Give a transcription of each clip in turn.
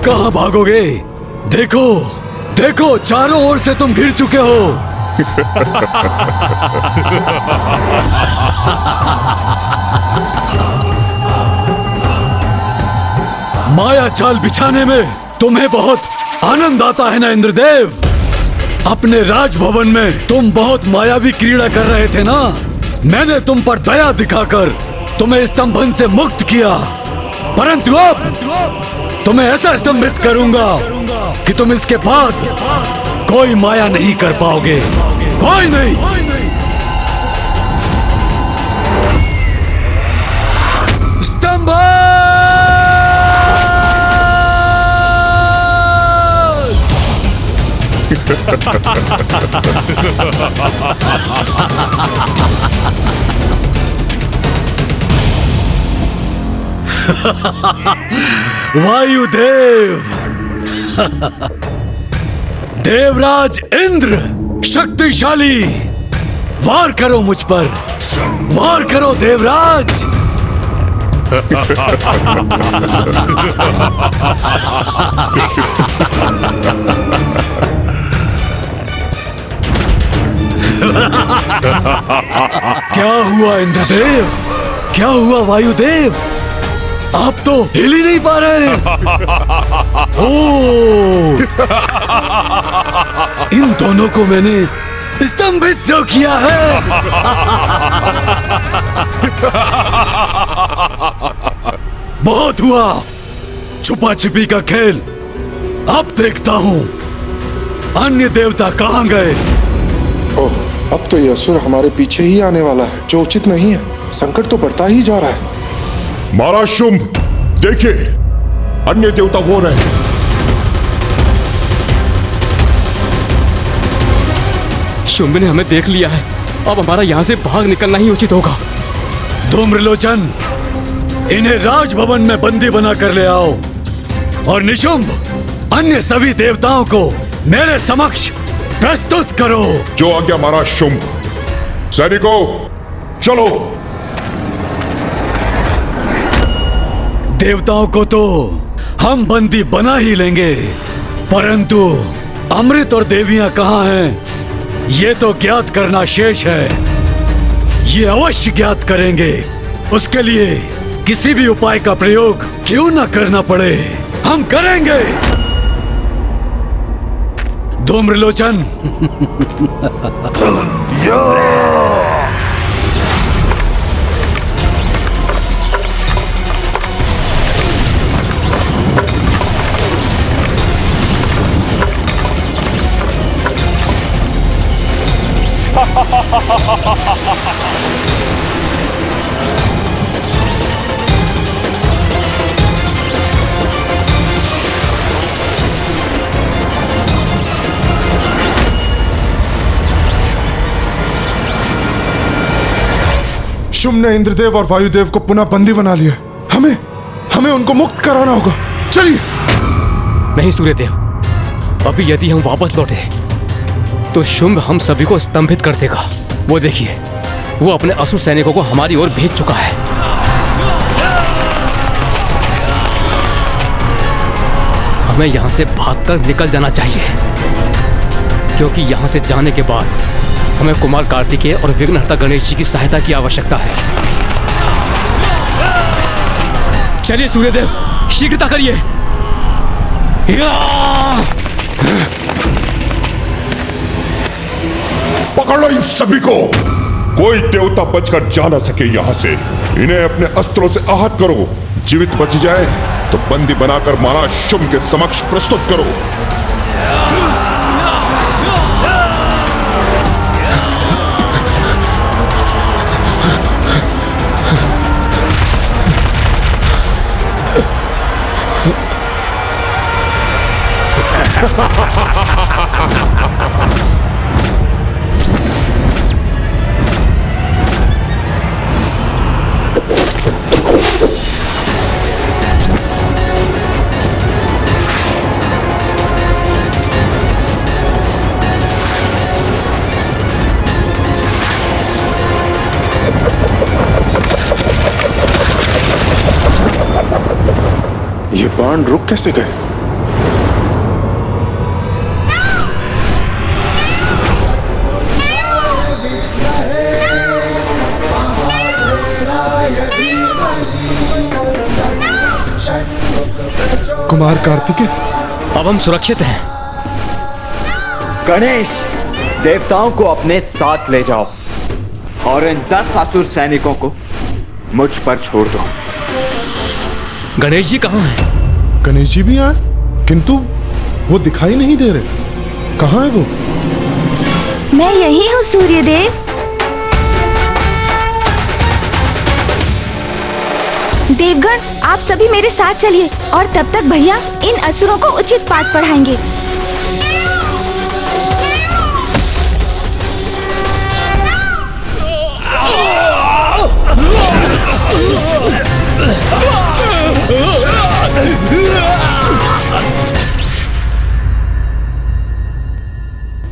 कहाँ भागोगे? देखो देखो, चारों ओर से तुम घिर चुके हो। माया चाल बिछाने में तुम्हें बहुत आनंद आता है ना इंद्रदेव? अपने राजभवन में तुम बहुत मायावी क्रीड़ा कर रहे थे ना? मैंने तुम पर दया दिखाकर तुम्हें स्तंभन से मुक्त किया, परंतु अब तुम्हें ऐसा स्तंभित करूंगा कि तुम इसके बाद कोई माया नहीं कर पाओगे, कोई नहीं। स्तंभन! वायुदेव, देवराज इंद्र शक्तिशाली, वार करो मुझ पर, वार करो देवराज। क्या हुआ इंद्रदेव? क्या हुआ वायुदेव? आप तो हिल ही नहीं पा रहे। ओह! इन दोनों को मैंने स्तंभित जो किया है। बहुत हुआ छुपा छिपी का खेल। अब देखता हूँ अन्य देवता कहाँ गए। ओह, अब तो ये असुर हमारे पीछे ही आने वाला है, जो उचित नहीं है। संकट तो बढ़ता ही जा रहा है। महाराज शुंभ, देखिए, अन्य देवता वो रहे। शुंभ ने हमें देख लिया है, अब हमारा यहाँ से भाग निकलना ही उचित होगा। धूम्रलोचन, इन्हें राजभवन में बंदी बना कर ले आओ और निशुंभ अन्य सभी देवताओं को मेरे समक्ष प्रस्तुत करो। जो आज्ञा महाराज शुंभ। सैनिकों, चलो। देवताओं को तो हम बंदी बना ही लेंगे, परंतु अमृत और देवियां कहाँ हैं, ये तो ज्ञात करना शेष है। ये अवश्य ज्ञात करेंगे। उसके लिए किसी भी उपाय का प्रयोग क्यों न करना पड़े, हम करेंगे। धूम्रलोचन, शुंभ ने इंद्रदेव और वायुदेव को पुनः बंदी बना लिया। हमें उनको मुक्त कराना होगा। चलिए। नहीं सूर्यदेव, अभी यदि हम वापस लौटे तो शुंभ हम सभी को स्तंभित कर देगा। वो देखिए, वो अपने असुर सैनिकों को हमारी ओर भेज चुका है। हमें यहां से भागकर निकल जाना चाहिए, क्योंकि यहां से जाने के बाद हमें कुमार कार्तिकेय और विघ्नहर्ता गणेश जी की सहायता की आवश्यकता है। चलिए सूर्यदेव, शीघ्रता करिए। पकड़ लो इन सभी को। कोई देवता बचकर जा ना सके यहाँ से। इन्हें अपने अस्त्रों से आहत करो। जीवित बच जाए तो बंदी बनाकर महाराज शुंभ के समक्ष प्रस्तुत करो। ये बाण रुक कैसे गए? कुमार कार्तिकेय, अब हम सुरक्षित हैं। गणेश, देवताओं को अपने साथ ले जाओ और इन 10 असुर सैनिकों को मुझ पर छोड़ दो। गणेश जी कहाँ हैं? गणेश जी भी आए, किंतु वो दिखाई नहीं दे रहे। कहाँ है वो? मैं यही हूँ सूर्यदेव। देवगण, आप सभी मेरे साथ चलिए और तब तक भैया इन असुरों को उचित पाठ पढ़ाएंगे।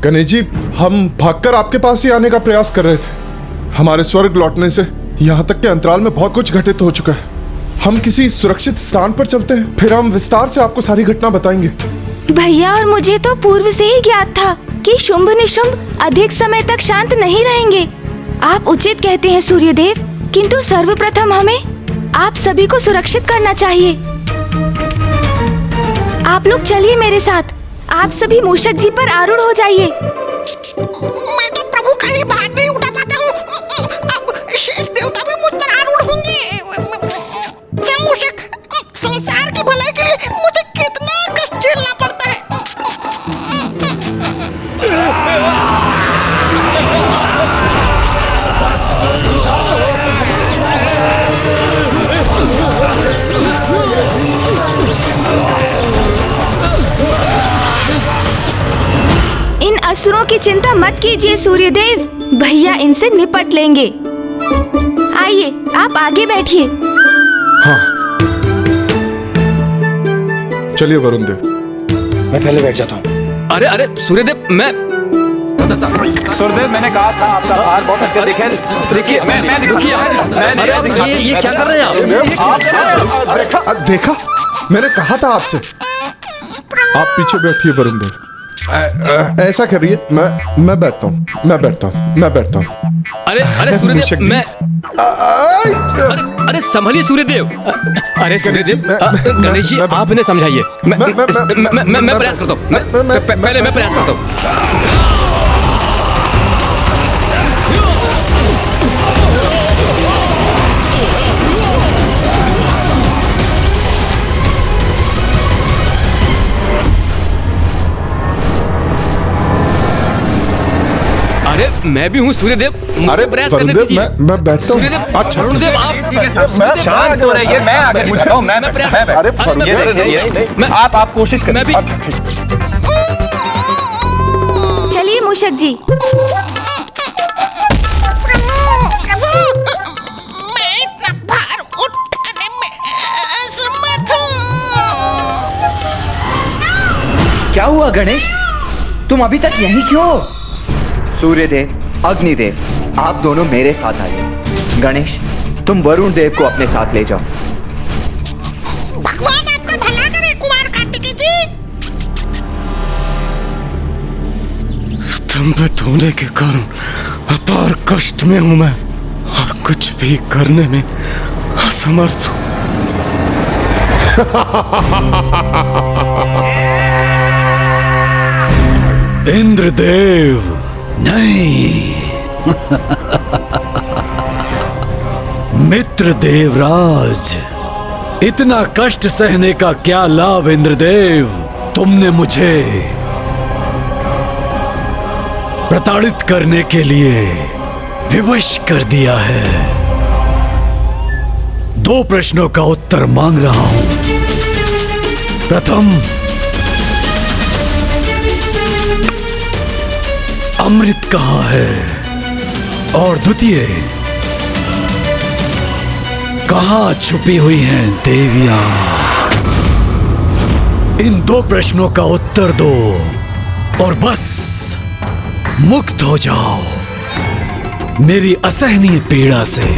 गणेश जी, हम भागकर आपके पास ही आने का प्रयास कर रहे थे। हमारे स्वर्ग लौटने से यहाँ तक के अंतराल में बहुत कुछ घटित हो चुका है। हम किसी सुरक्षित स्थान पर चलते हैं, फिर हम विस्तार से आपको सारी घटना बताएंगे। भैया और मुझे तो पूर्व से ही ज्ञात था कि शुंभ निशुंभ अधिक समय तक शांत नहीं रहेंगे। आप उचित कहते हैं सूर्यदेव, किंतु सर्वप्रथम हमें आप सभी को सुरक्षित करना चाहिए। आप लोग चलिए मेरे साथ। आप सभी मूषक जी पर आरूढ़ हो जाइए। मैं तो प्रभु का ही भार नहीं उठा पाता हूँ। अब शेष देवता भी मुझ पर आरूढ़ होंगे। जब मूषक, संसार की भलाई के लिए मुझे कितना कष्ट झेलना पड़ता है। इन असुरों की चिंता मत कीजिए सूर्यदेव, भैया इनसे निपट लेंगे। आइए, आप आगे बैठिए। हाँ, चलिए वरुण देव। मैं पहले बैठ जाता हूँ। अरे अरे सूर्यदेव, मैं सूर्यदेव, मैंने कहा था आपका भार बहुत हल्का दिखे। देखिए, रुकिए। अरे ये क्या कर रहे हैं आप? देखा, मैंने कहा था आपसे। आप पीछे बैठिए वरुण देव। ऐसा करिए, मैं बैठता हूँ। अरे अरे सूर्यदेव, मैं अरे संभलिए सूर्यदेव। अरे सूर्यदेव, गणेश जी आप इन्हें समझाइए। मैं प्रयास करता हूँ। पहले मैं प्रयास करता हूँ। अरे मैं भी हूँ सूर्यदेव, मुझे प्रयास करने दीजिए। मैं बैठता हूँ। सूर्यदेव, अच्छा, वरुणदेव आप शांत हो रहिए, मैं आगे पूछता हूँ। मैं प्रयास आप कोशिश करें। मैं भी। चलिए मूषक जी। प्रभु, मैं इतना भार उठाने में असमर्थ हूँ। क्या हुआ गणेश, तुम अभी तक यहीं क्यों हो? सूर्यदेव, अग्निदेव, आप दोनों मेरे साथ आइए। गणेश, तुम वरुण देव को अपने साथ ले जाओ। भगवान आपका भला करे कुमार कार्तिकेय जी। स्तंभित होने के कारण अपार कष्ट में हूं मैं और कुछ भी करने में असमर्थ हूं। इंद्रदेव नहीं, मित्र देवराज, इतना कष्ट सहने का क्या लाभ इंद्रदेव? तुमने मुझे प्रताड़ित करने के लिए विवश कर दिया है। 2 प्रश्नों का उत्तर मांग रहा हूं। प्रथम, अमृत कहाँ है? और द्वितीय, कहाँ छुपी हुई हैं देवियां? इन 2 प्रश्नों का उत्तर दो और बस मुक्त हो जाओ मेरी असहनीय पीड़ा से।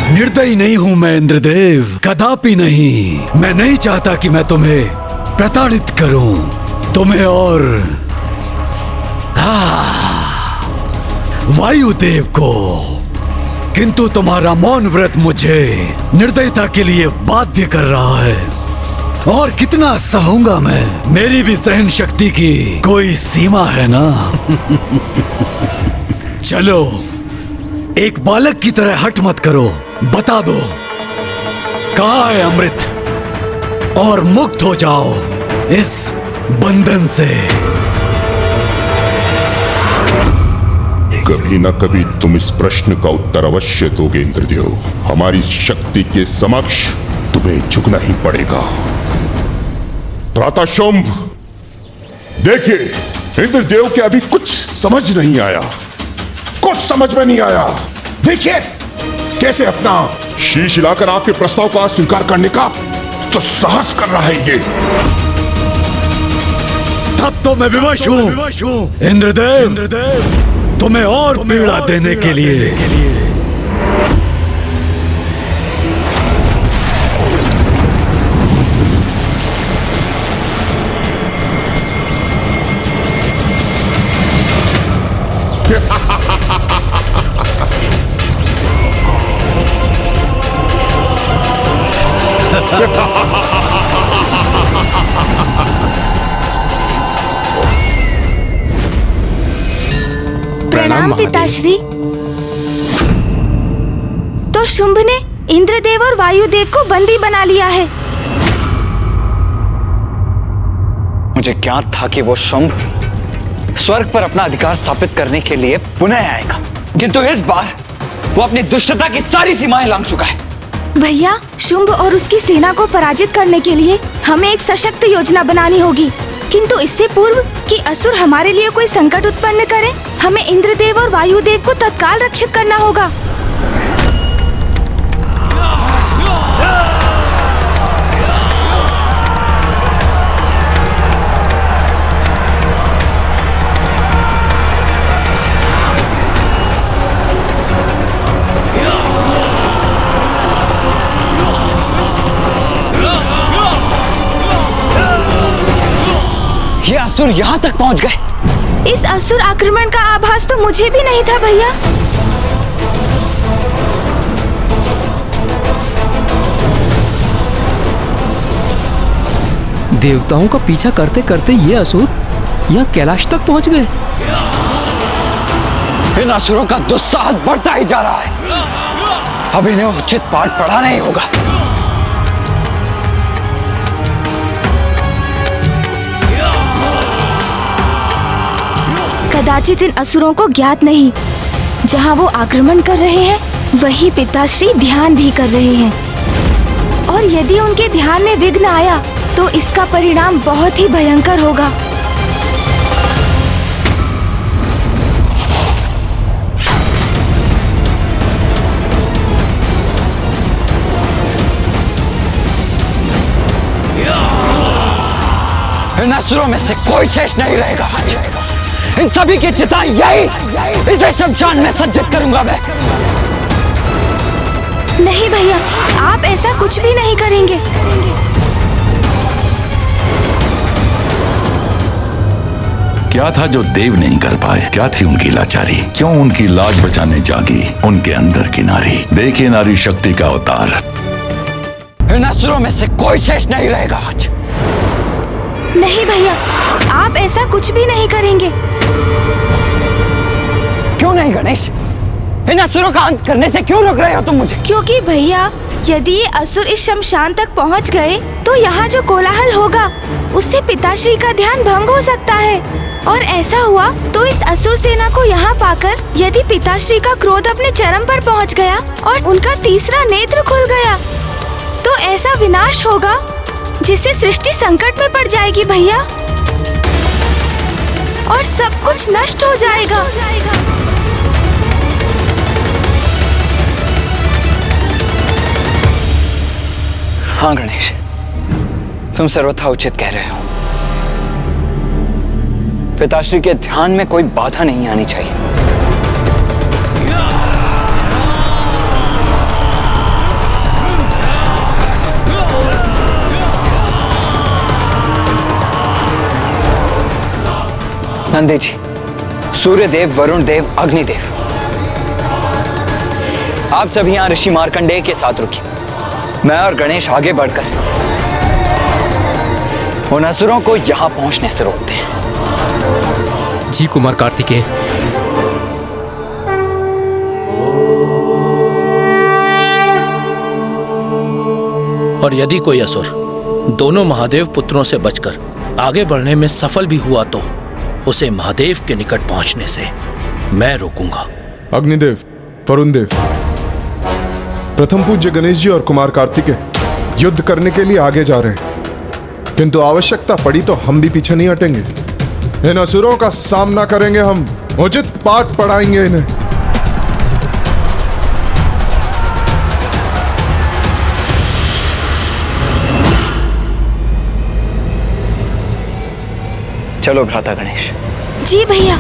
निर्दयी नहीं हूं मैं इंद्रदेव, कदापि नहीं। मैं नहीं चाहता कि मैं तुम्हें प्रताड़ित करूं, तुम्हें और वायुदेव को। किंतु तुम्हारा मौन व्रत मुझे निर्दयता के लिए बाध्य कर रहा है। और कितना सहूंगा मैं? मेरी भी सहन शक्ति की कोई सीमा है ना। चलो, एक बालक की तरह हट मत करो, बता दो कहाँ है अमृत, और मुक्त हो जाओ इस बंधन से। कभी न कभी तुम इस प्रश्न का उत्तर अवश्य दोगे इंद्रदेव। हमारी शक्ति के समक्ष तुम्हें झुकना ही पड़ेगा। भ्राता शुंभ, देखिए इंद्रदेव के अभी कुछ समझ नहीं आया, कुछ समझ में नहीं आया। देखिए कैसे अपना शीश हिलाकर आपके प्रस्ताव का स्वीकार करने का तो साहस कर रहा है ये। तब तो मैं विवश हूँ इंद्रदेव, तुम्हें और पीड़ा देने के लिए। प्रणाम पिताश्री। तो शुंभ ने इंद्रदेव और वायुदेव को बंदी बना लिया है। मुझे ज्ञात था कि वो शुंभ स्वर्ग पर अपना अधिकार स्थापित करने के लिए पुनः आएगा, किंतु इस बार वो अपनी दुष्टता की सारी सीमाएं लांघ चुका है। भैया, शुंभ और उसकी सेना को पराजित करने के लिए हमें एक सशक्त योजना बनानी होगी, किंतु इससे पूर्व कि असुर हमारे लिए कोई संकट उत्पन्न करे, हमें इंद्रदेव और वायुदेव को तत्काल रक्षित करना होगा। ये असुर यहाँ तक पहुँच गए। इस असुर आक्रमण का आभास तो मुझे भी नहीं था भैया। देवताओं का पीछा करते करते ये असुर यहाँ कैलाश तक पहुंच गए। इन असुरों का दुस्साहस बढ़ता ही जा रहा है। अब इन्हें उचित पाठ पढ़ाना ही होगा। कदाचित इन असुरों को ज्ञात नहीं, जहाँ वो आक्रमण कर रहे हैं वही पिताश्री ध्यान भी कर रहे हैं, और यदि उनके ध्यान में विघ्न आया तो इसका परिणाम बहुत ही भयंकर होगा। इन असुरों में से कोई शेष नहीं रहेगा। इन सभी की चिता यही, इसे शमशान में सज्जित करूंगा मैं। नहीं भैया, आप ऐसा कुछ भी नहीं करेंगे। क्या था जो देव नहीं कर पाए? क्या थी उनकी लाचारी? क्यों उनकी लाज बचाने जागी उनके अंदर की नारी? देखिए नारी शक्ति का अवतार। इन असुरों में से कोई शेष नहीं रहेगा आज। नहीं भैया, आप ऐसा कुछ भी नहीं करेंगे। क्यों नहीं गणेश? इन असुरों का अंत करने से क्यों रोक रहे हो तुम मुझे? क्योंकि भैया, यदि ये असुर इस शमशान तक पहुंच गए तो यहाँ जो कोलाहल होगा उससे पिताश्री का ध्यान भंग हो सकता है, और ऐसा हुआ तो इस असुर सेना को यहाँ पाकर यदि पिताश्री का क्रोध अपने चरम पर पहुँच गया और उनका तीसरा नेत्र खुल गया तो ऐसा विनाश होगा जिससे सृष्टि संकट में पड़ जाएगी भैया, और सब कुछ नष्ट हो जाएगा। हाँ गणेश, तुम सर्वथा उचित कह रहे हो। पिताश्री के ध्यान में कोई बाधा नहीं आनी चाहिए। नंदी जी, सूर्य देव, वरुण देव, अग्निदेव, आप सभी यहाँ ऋषि मार्कंडेय के साथ रुकिए। मैं और गणेश आगे बढ़कर उन असुरों को यहाँ पहुंचने से रोकते हैं। जी कुमार कार्तिकेय। और यदि कोई असुर दोनों महादेव पुत्रों से बचकर आगे बढ़ने में सफल भी हुआ तो उसे महादेव के निकट पहुंचने से मैं रोकूंगा। अग्निदेव, वरुण देव, प्रथम पूज्य गणेश जी और कुमार कार्तिकेय युद्ध करने के लिए आगे जा रहे हैं, किंतु आवश्यकता पड़ी तो हम भी पीछे नहीं हटेंगे। इन असुरों का सामना करेंगे हम, उचित पाठ पढ़ाएंगे इन्हें। चलो भ्राता गणेश। जी भैया।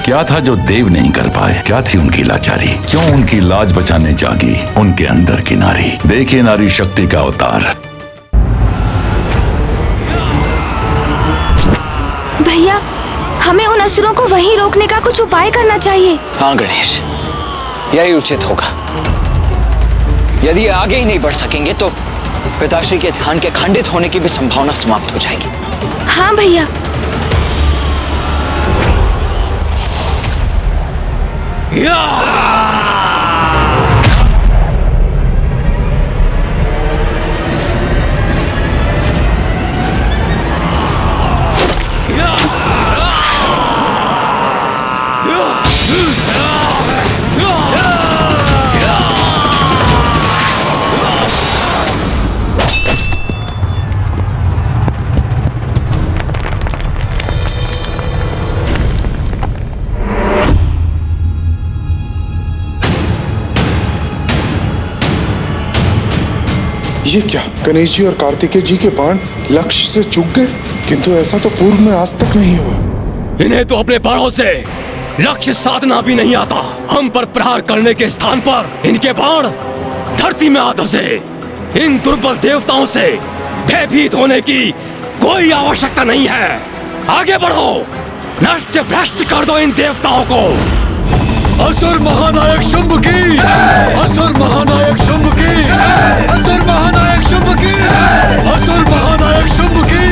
क्या था जो देव नहीं कर पाए? क्या थी उनकी लाचारी? क्यों उनकी लाज बचाने जागी उनके अंदर की नारी? देखिए नारी शक्ति का अवतार। भैया, हमें उन असुरों को वहीं रोकने का कुछ उपाय करना चाहिए। हाँ गणेश, यही उचित होगा। यदि आगे ही नहीं बढ़ सकेंगे तो पिताश्री के ध्यान के खंडित होने की भी संभावना समाप्त हो जाएगी। हाँ भैया। ये क्या? गणेश जी और कार्तिकेय जी के बाण लक्ष्य से चूक गए, किंतु ऐसा तो पूर्व में आज तक नहीं हुआ। इन्हें तो अपने बाणों से लक्ष्य साधना भी नहीं आता। हम पर प्रहार करने के स्थान पर इनके बाण धरती में आ धंसे। इन दुर्बल देवताओं से भयभीत होने की कोई आवश्यकता नहीं है। आगे बढ़ो, नष्ट भ्रष्ट कर दो इन देवताओं को। असुर महानायक शुंभ की, असुर महानायक शुंभ की, असुर महानायक शुंभ की, असुर महानायक शुंभ की।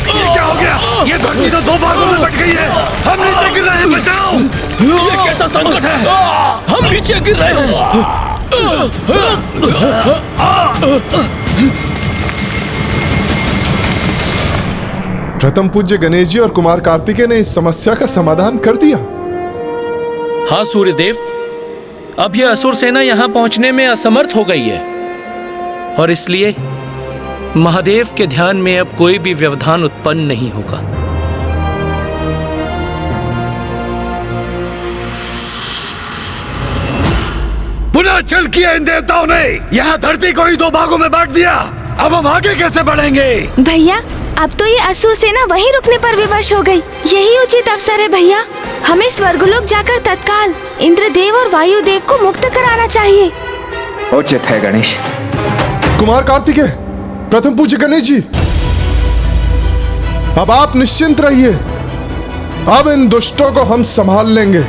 ये क्या हो गया? ये धरती तो दो भागों में बट गई है। हम नीचे गिर रहे हैं, बचाओ। ये कैसा संकट है? हम नीचे गिर रहे हैं। प्रथम पूज्य गणेश जी और कुमार कार्तिकेय ने इस समस्या का समाधान कर दिया। हाँ सूर्यदेव, अब यह असुर सेना यहां पहुंचने में असमर्थ हो गई है और इसलिए महादेव के ध्यान में अब कोई भी व्यवधान उत्पन्न नहीं होगा। पुनः छल किया इन देवताओं ने। यहाँ धरती को ही दो भागों में बांट दिया। अब हम आगे कैसे बढ़ेंगे? भैया, अब तो ये असुर सेना वहीं रुकने पर विवश हो गई। यही उचित अवसर है भैया। हमें स्वर्गलोक जाकर तत्काल इंद्रदेव और वायुदेव को मुक्त कराना चाहिए। उचित है गणेश। कुमार कार्तिकेय, प्रथम पूज्य गणेश जी, अब आप निश्चिंत रहिए। अब इन दुष्टों को हम संभाल लेंगे,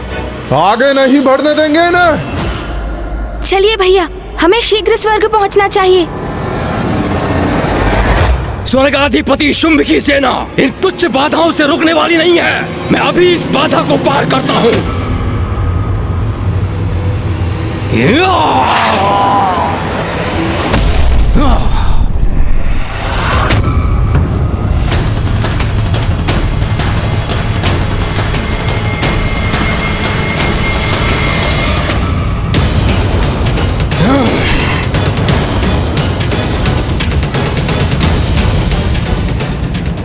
आगे नहीं बढ़ने देंगे इन्हें। चलिए भैया, हमें शीघ्र स्वर्ग पहुंचना चाहिए। स्वर्गाधिपति शुंभ की सेना इन तुच्छ बाधाओं से रुकने वाली नहीं है। मैं अभी इस बाधा को पार करता हूँ।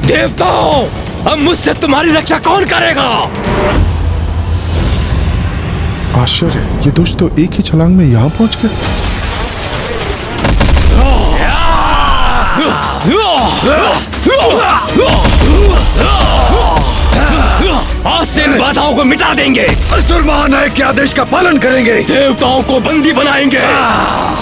देवताओं, अब मुझसे तुम्हारी रक्षा कौन करेगा? आश्चर्य, ये दुष्ट तो एक ही छलांग में यहाँ पहुंच गए। आज से इन बाधाओं को मिटा देंगे। असुर महानायक के आदेश का पालन करेंगे। देवताओं को बंदी बनाएंगे।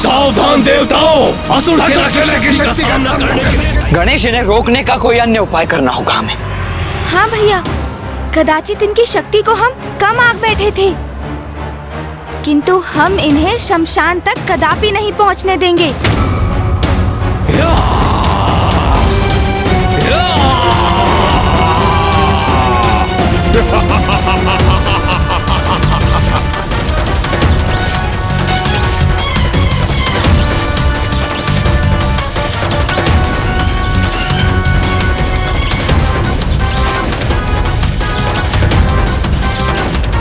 सावधान देवताओं, असुर सेना की शक्ति का सामना करने के लिए गणेश, इन्हें रोकने का कोई अन्य उपाय करना होगा हमें। हाँ भैया, कदाचित इनकी शक्ति को हम कम आंक बैठे थे, किंतु हम इन्हें शमशान तक कदापि नहीं पहुंचने देंगे।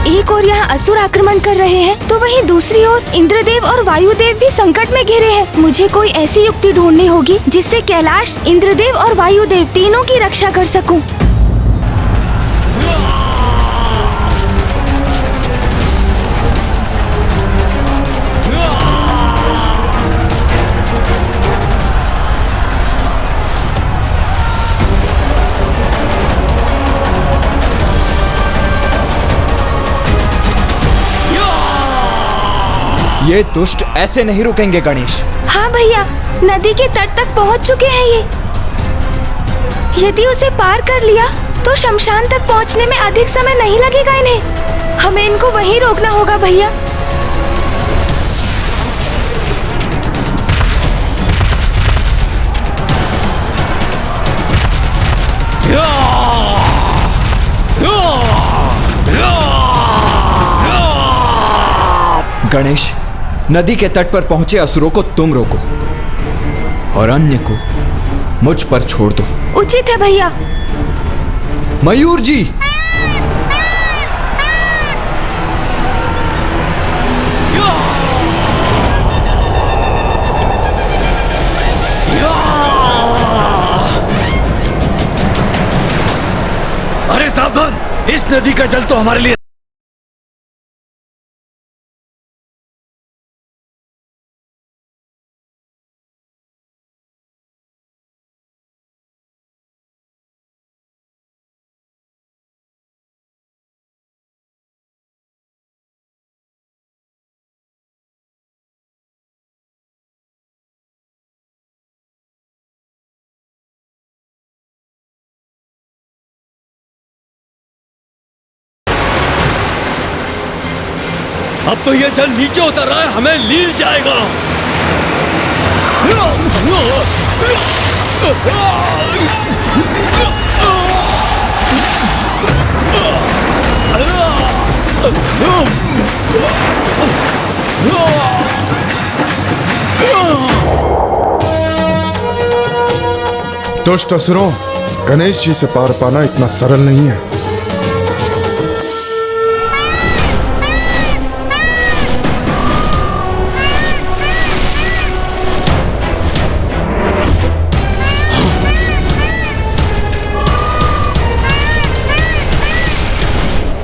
एक और यहाँ असुर आक्रमण कर रहे हैं, तो वहीं दूसरी ओर इंद्रदेव और वायुदेव भी संकट में घिरे हैं। मुझे कोई ऐसी युक्ति ढूंढनी होगी जिससे कैलाश, इंद्रदेव और वायुदेव तीनों की रक्षा कर सकूं। ये दुष्ट ऐसे नहीं रुकेंगे गणेश। हाँ भैया, नदी के तट तक पहुंच चुके हैं ये। यदि उसे पार कर लिया तो शमशान तक पहुंचने में अधिक समय नहीं लगेगा इन्हें। हमें इनको वहीं रोकना होगा भैया। गणेश, नदी के तट पर पहुंचे असुरों को तुम रोको और अन्य को मुझ पर छोड़ दो। उचित है भैया। मयूर जी, अरे सावधान, इस नदी का जल तो हमारे लिए अब तो ये जल नीचे उतर रहा है, हमें लील जाएगा। दुष्ट असुरों, गणेश जी से पार पाना इतना सरल नहीं है।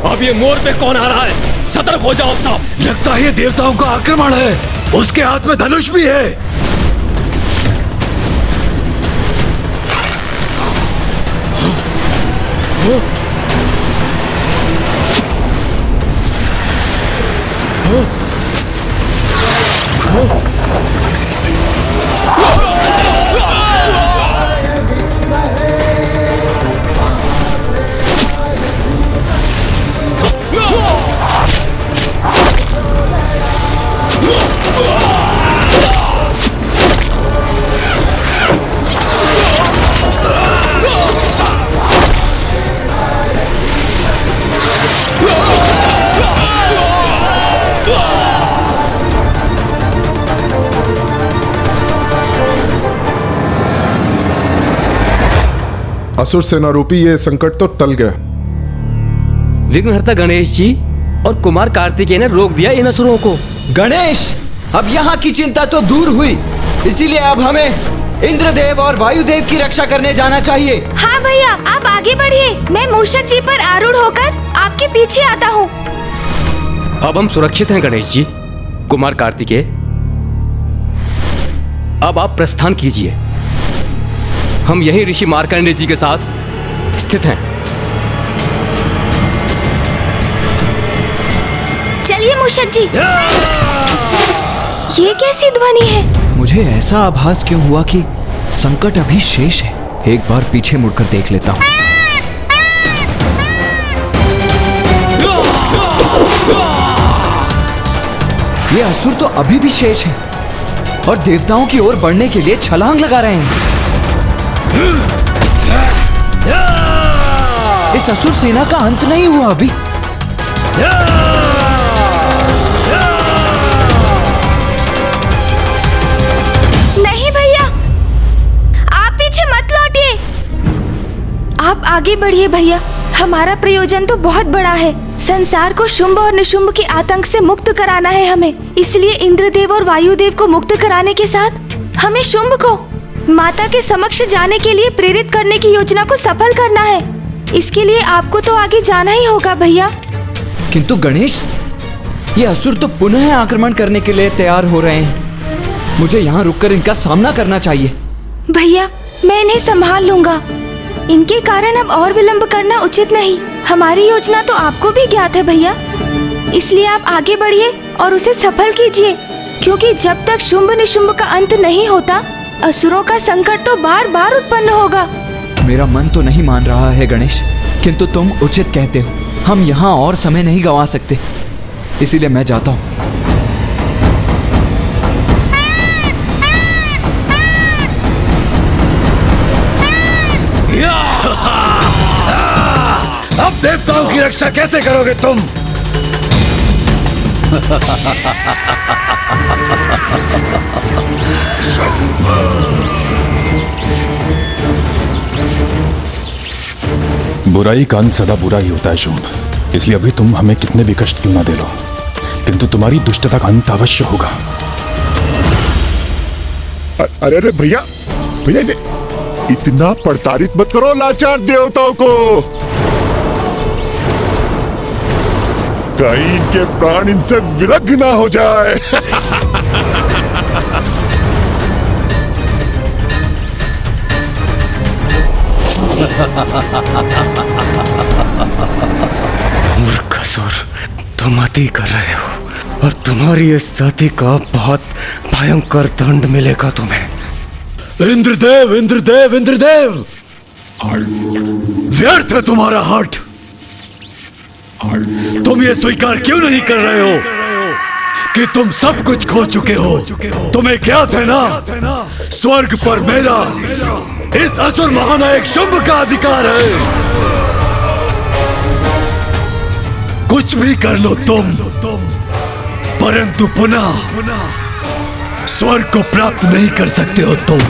अब ये मोर पे कौन आ रहा है? सतर्क हो जाओ सब। लगता है ये देवताओं का आक्रमण है। उसके हाथ में धनुष भी है। असुर सेना रूपी ये संकट तो टल गया। विघ्नहर्ता गणेश जी और कुमार कार्तिकेय ने रोक दिया इन असुरों को। गणेश, अब यहाँ की चिंता तो दूर हुई, इसीलिए अब हमें इंद्रदेव और वायुदेव की रक्षा करने जाना चाहिए। हाँ भैया, आप आगे बढ़िए। मैं मूषक जी पर आरूढ़ होकर आपके पीछे आता हूँ। अब हम सुरक्षित हैं गणेश जी। कुमार कार्तिकेय, अब आप प्रस्थान कीजिए। हम यहीं ऋषि मार्कंडेय जी के साथ स्थित हैं। चलिए मूषक जी। ये कैसी ध्वनि है? मुझे ऐसा आभास क्यों हुआ कि संकट अभी शेष है। एक बार पीछे मुड़कर देख लेता हूं। ये असुर तो अभी भी शेष है और देवताओं की ओर बढ़ने के लिए छलांग लगा रहे हैं। इस असुर सेना का अंत नहीं हुआ अभी। नहीं भैया, आप पीछे मत लौटिए। आप आगे बढ़िए भैया। हमारा प्रयोजन तो बहुत बड़ा है। संसार को शुंभ और निशुंभ के आतंक से मुक्त कराना है हमें। इसलिए इंद्रदेव और वायुदेव को मुक्त कराने के साथ हमें शुंभ को माता के समक्ष जाने के लिए प्रेरित करने की योजना को सफल करना है। इसके लिए आपको तो आगे जाना ही होगा भैया। किंतु गणेश, ये असुर तो पुनः आक्रमण करने के लिए तैयार हो रहे हैं। मुझे यहाँ रुककर इनका सामना करना चाहिए। भैया, मैं इन्हें संभाल लूंगा। इनके कारण अब और विलंब करना उचित नहीं। हमारी योजना तो आपको भी ज्ञात है भैया। इसलिए आप आगे बढ़िए और उसे सफल कीजिए, क्योंकि जब तक शुंभ निशुंभ का अंत नहीं होता, असुरों का संकट तो बार बार उत्पन्न होगा। मेरा मन तो नहीं मान रहा है गणेश, किंतु तुम उचित कहते हो। हम यहाँ और समय नहीं गंवा सकते, इसीलिए मैं जाता हूँ। अब देवताओं की रक्षा कैसे करोगे तुम? बुराई का अंत सदा बुरा ही होता है शुंभ। इसलिए अभी तुम हमें कितने भी कष्ट क्यों ना दे लो, किंतु तुम्हारी दुष्टता का अंत अवश्य होगा। अरे अरे भैया भैया, इतना प्रताड़ित मत करो लाचार देवताओं को। कहीं इनके प्राण इनसे विलग ना हो जाए। मूर्ख असुर, तुम अति कर रहे हो और तुम्हारी इस जाति का बहुत भयंकर दंड मिलेगा तुम्हें। इंद्रदेव इंद्रदेव इंद्रदेव, व्यर्थ है तुम्हारा हठ। तुम ये स्वीकार क्यों नहीं कर रहे हो कि तुम सब कुछ खो चुके हो? तुम्हें ज्ञात है ना, स्वर्ग पर मेरा, इस असुर महानायक शुंभ का अधिकार है। कुछ भी कर लो तुम, परंतु पुनः स्वर्ग को प्राप्त नहीं कर सकते हो तुम।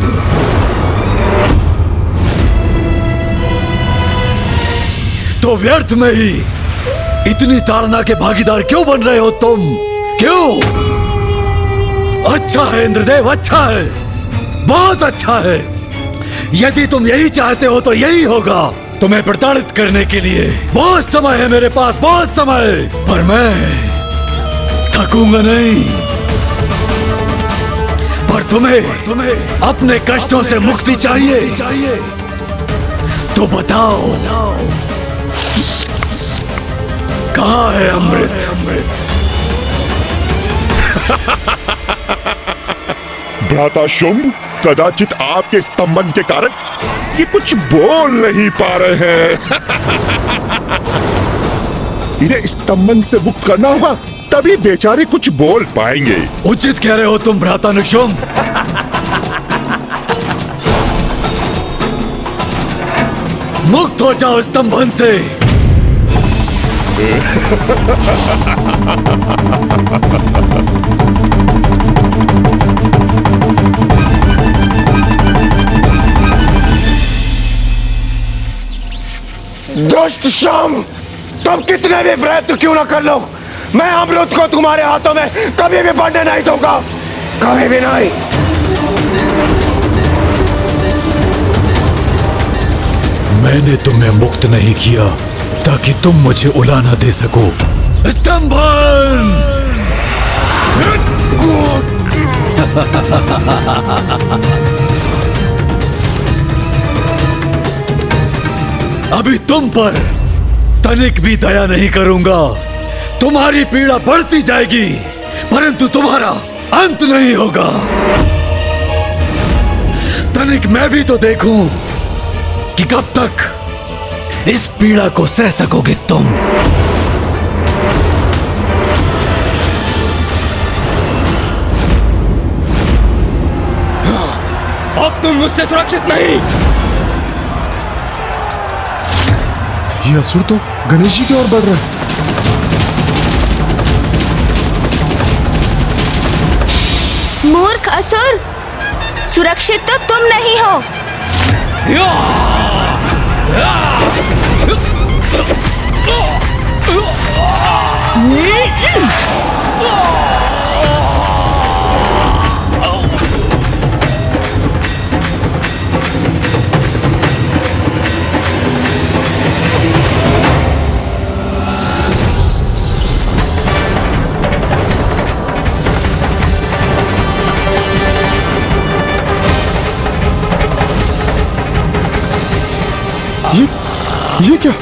तो व्यर्थ में ही इतनी ताड़ना के भागीदार क्यों बन रहे हो तुम? क्यों? अच्छा है इंद्रदेव, अच्छा है, बहुत अच्छा है। यदि तुम यही चाहते हो तो यही होगा। तुम्हें प्रताड़ित करने के लिए बहुत समय है मेरे पास, बहुत समय। पर मैं थकूंगा नहीं। पर तुम्हें अपने कष्टों से मुक्ति चाहिए तो बताओ, कहाँ है अमृत? भ्राता शुंभ, कदाचित आपके स्तंभन के कारण ये कुछ बोल नहीं पा रहे हैं। इन्हें स्तंभन से मुक्त करना होगा, तभी बेचारे कुछ बोल पाएंगे। उचित कह रहे हो तुम भ्राता निशुंभ। मुक्त हो जाओ स्तंभन से। दुष्ट शुंभ, तुम कितने भी प्रयत्न क्यों ना कर लो, मैं अमृत को तुम्हारे हाथों में कभी भी बढ़ने नहीं दूंगा, कभी भी नहीं। मैंने तुम्हें मुक्त नहीं किया ताकि तुम मुझे उला ना दे सको। स्तंभन। अभी तुम पर तनिक भी दया नहीं करूंगा। तुम्हारी पीड़ा बढ़ती जाएगी, परंतु तुम्हारा अंत नहीं होगा। तनिक मैं भी तो देखूं कि कब तक इस पीड़ा को सह सकोगे तुम। अब तुम मुझसे सुरक्षित नहीं। ये असुर तो गणेश जी की ओर बढ़ रहा है। मूर्ख असुर, सुरक्षित तो तुम नहीं हो। ये क्या?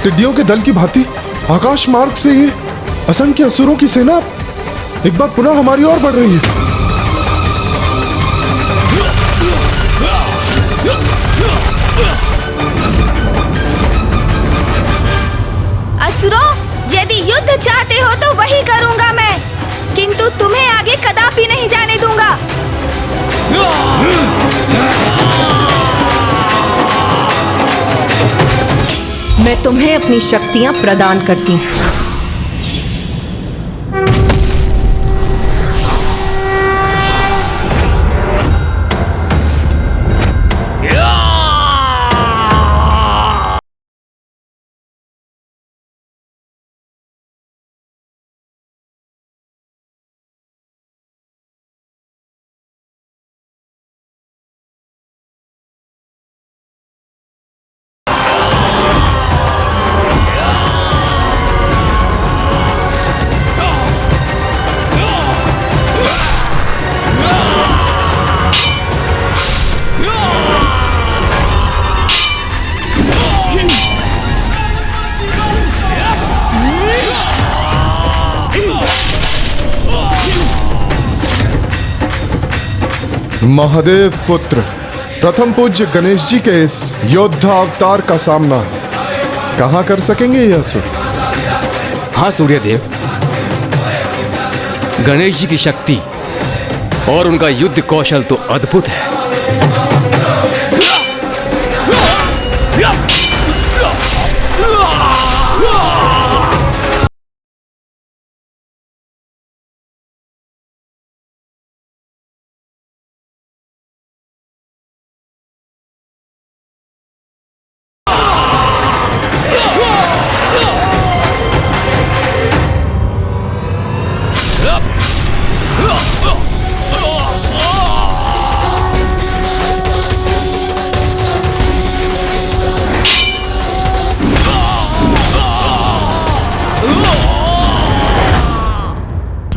टिड्डियों के दल की भांति आकाश मार्ग से ये असंख्य असुरों की सेना एक बार पुनः हमारी ओर बढ़ रही है। असुरों, यदि युद्ध चाहते हो तो वही करूंगा मैं, किंतु तुम्हें आगे कदापि नहीं जाने दूंगा। मैं तुम्हें अपनी शक्तियां प्रदान करती हूँ। महादेव पुत्र प्रथम पूज्य गणेश जी के इस योद्धा अवतार का सामना कहां कर सकेंगे ये असुर? हाँ सूर्यदेव, गणेश जी की शक्ति और उनका युद्ध कौशल तो अद्भुत है।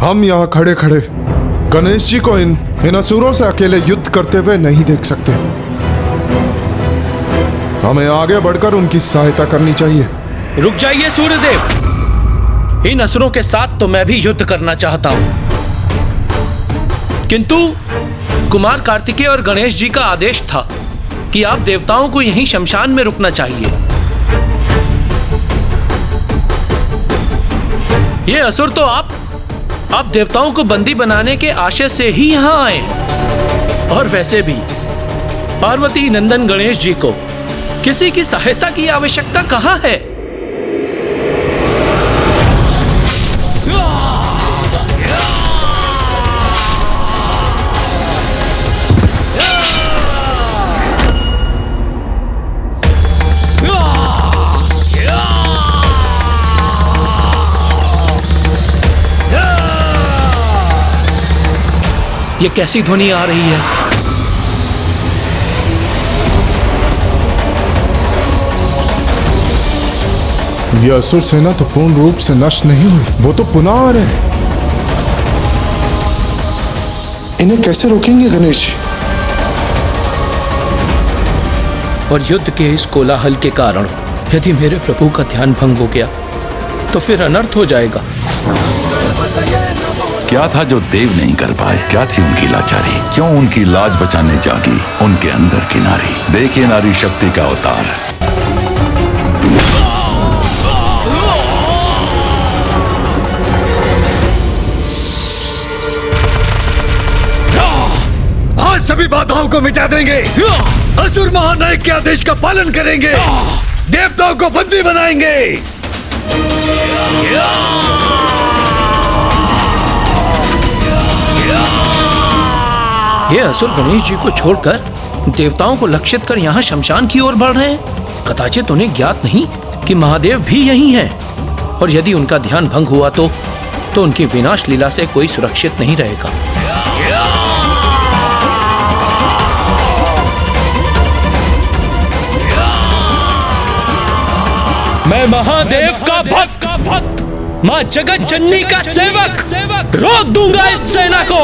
हम यहाँ खड़े खड़े गणेश जी को इन असुरों से अकेले युद्ध करते हुए नहीं देख सकते। हमें आगे बढ़कर उनकी सहायता करनी चाहिए। रुक जाइए सूर्यदेव, इन असुरों के साथ तो मैं भी युद्ध करना चाहता हूं, किंतु कुमार कार्तिकेय और गणेश जी का आदेश था कि आप देवताओं को यहीं शमशान में रुकना चाहिए। ये असुर तो आप देवताओं को बंदी बनाने के आशय से ही यहां आए। और वैसे भी पार्वती नंदन गणेश जी को किसी की सहायता की आवश्यकता कहां है? ये कैसी ध्वनि आ रही है? ये असुर सेना तो पूर्ण रूप से नष्ट नहीं हुई, वो तो पुनः आ रहे हैं। इन्हें कैसे रोकेंगे गणेश जी? और युद्ध के इस कोलाहल के कारण यदि मेरे प्रभु का ध्यान भंग हो गया तो फिर अनर्थ हो जाएगा। क्या था जो देव नहीं कर पाए? क्या थी उनकी लाचारी? क्यों उनकी लाज बचाने जागी उनके अंदर की नारी? देखिए नारी शक्ति का अवतार। आज सभी बाधाओं को मिटा देंगे। असुर महानायक के आदेश का पालन करेंगे। देवताओं को बंदी बनाएंगे। ये असुर गणेश जी को छोड़कर देवताओं को लक्षित कर यहाँ शमशान की ओर बढ़ रहे हैं। कदाचित उन्हें ज्ञात नहीं कि महादेव भी यही हैं। और यदि उनका ध्यान भंग हुआ तो उनकी विनाश लीला से कोई सुरक्षित नहीं रहेगा। मैं महादेव का भक्त, मां जगत जननी का सेवक रोक दूंगा इस सेना को।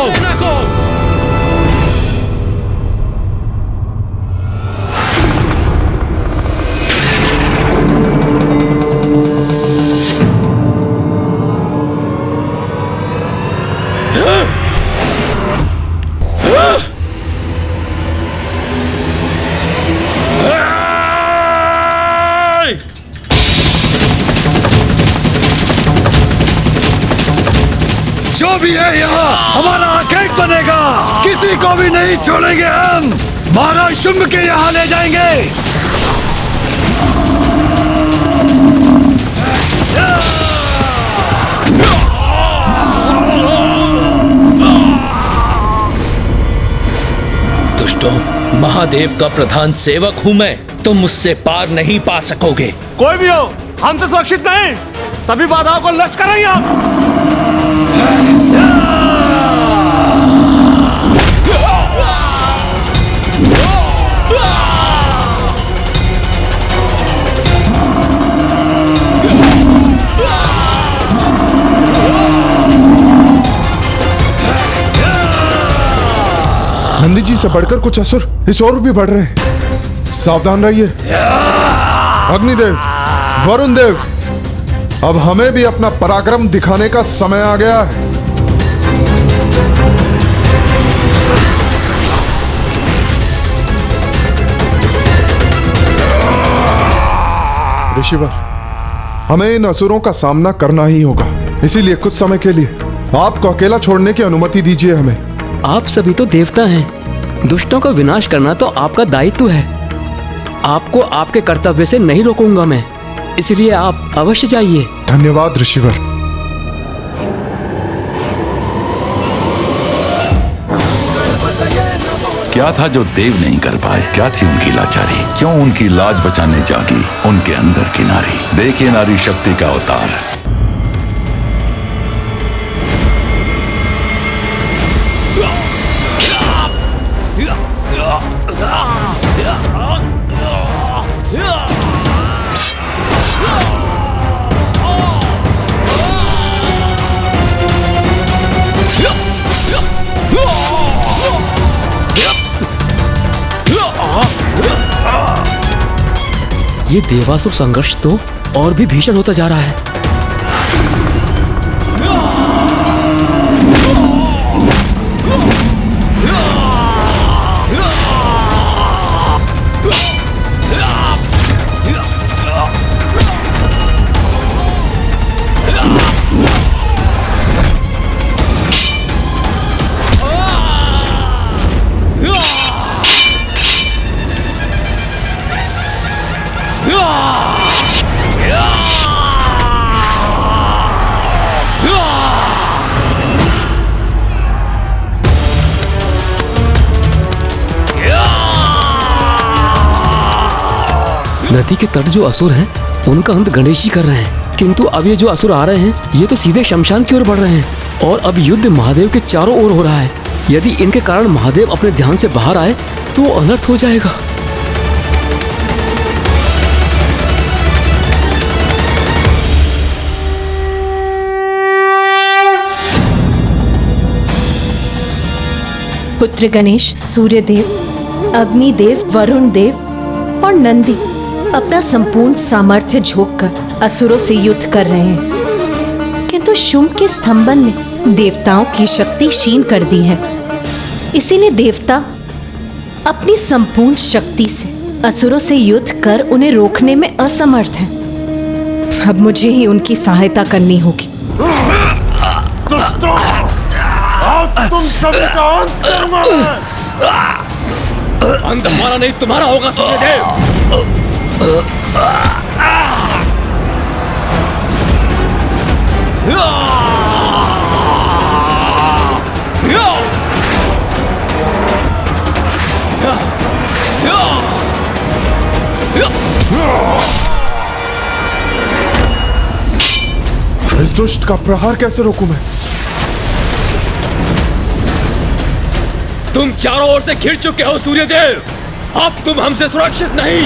जो भी है यहाँ हमारा आखेट बनेगा। किसी को भी नहीं छोड़ेंगे हम। महाराज शुंभ के यहाँ ले जाएंगे। दुष्टों, महादेव का प्रधान सेवक हूँ मैं। तुम मुझसे पार नहीं पा सकोगे। कोई भी हो, हम तो सुरक्षित नहीं। सभी बाधाओं को नष्ट करेंगे हम। नंदी जी से बढ़कर कुछ असुर इस ओर भी बढ़ रहे हैं। सावधान रहिए। अग्निदेव, वरुण देव, अब हमें भी अपना पराक्रम दिखाने का समय आ गया है। ऋषिवर, हमें इन असुरों का सामना करना ही होगा। इसीलिए कुछ समय के लिए आपको अकेला छोड़ने की अनुमति दीजिए हमें। आप सभी तो देवता हैं। दुष्टों का विनाश करना तो आपका दायित्व है। आपको आपके कर्तव्य से नहीं रोकूंगा मैं, इसलिए आप अवश्य जाइए। धन्यवाद ऋषिवर। क्या था जो देव नहीं कर पाए? क्या थी उनकी लाचारी? क्यों उनकी लाज बचाने जागी उनके अंदर की नारी? देखिए नारी शक्ति का अवतार। ये देवासुर संघर्ष तो और भी भीषण होता जा रहा है। नदी के तट जो असुर हैं, उनका अंत गणेश जी कर रहे हैं। किंतु अब ये जो असुर आ रहे हैं, ये तो सीधे शमशान की ओर बढ़ रहे हैं और अब युद्ध महादेव के चारों ओर हो रहा है। यदि इनके कारण महादेव अपने ध्यान से बाहर आए तो वो अनर्थ हो जाएगा। पुत्र गणेश, सूर्यदेव, अग्निदेव, वरुण देव और नंदी अपना संपूर्ण सामर्थ्य झोंककर असुरों से युद्ध कर रहे हैं, किंतु शुंभ के स्तंभन ने देवताओं की शक्ति क्षीण कर दी है। इसीलिए देवता अपनी संपूर्ण शक्ति से असुरों से युद्ध कर उन्हें रोकने में असमर्थ हैं। अब मुझे ही उनकी सहायता करनी होगी। आज तुम सभी का अंत करूंगा मैं। अंत हमारा नहीं तुम्हारा होगा सूर्यदेव। इस दुष्ट का प्रहार कैसे रोकूं मैं? तुम चारों ओर से घिर चुके हो सूर्यदेव, अब तुम हमसे सुरक्षित नहीं।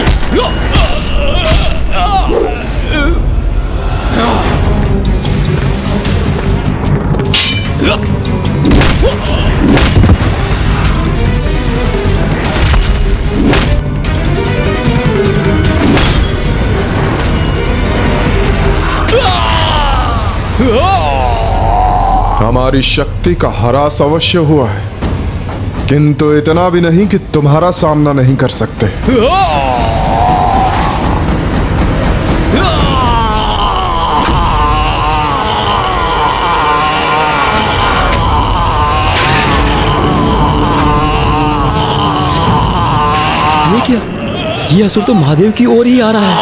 हमारी शक्ति का ह्रास अवश्य हुआ है, किंतु इतना भी नहीं कि तुम्हारा सामना नहीं कर सकते। ये क्या? ये असुर तो महादेव की ओर ही आ रहा है।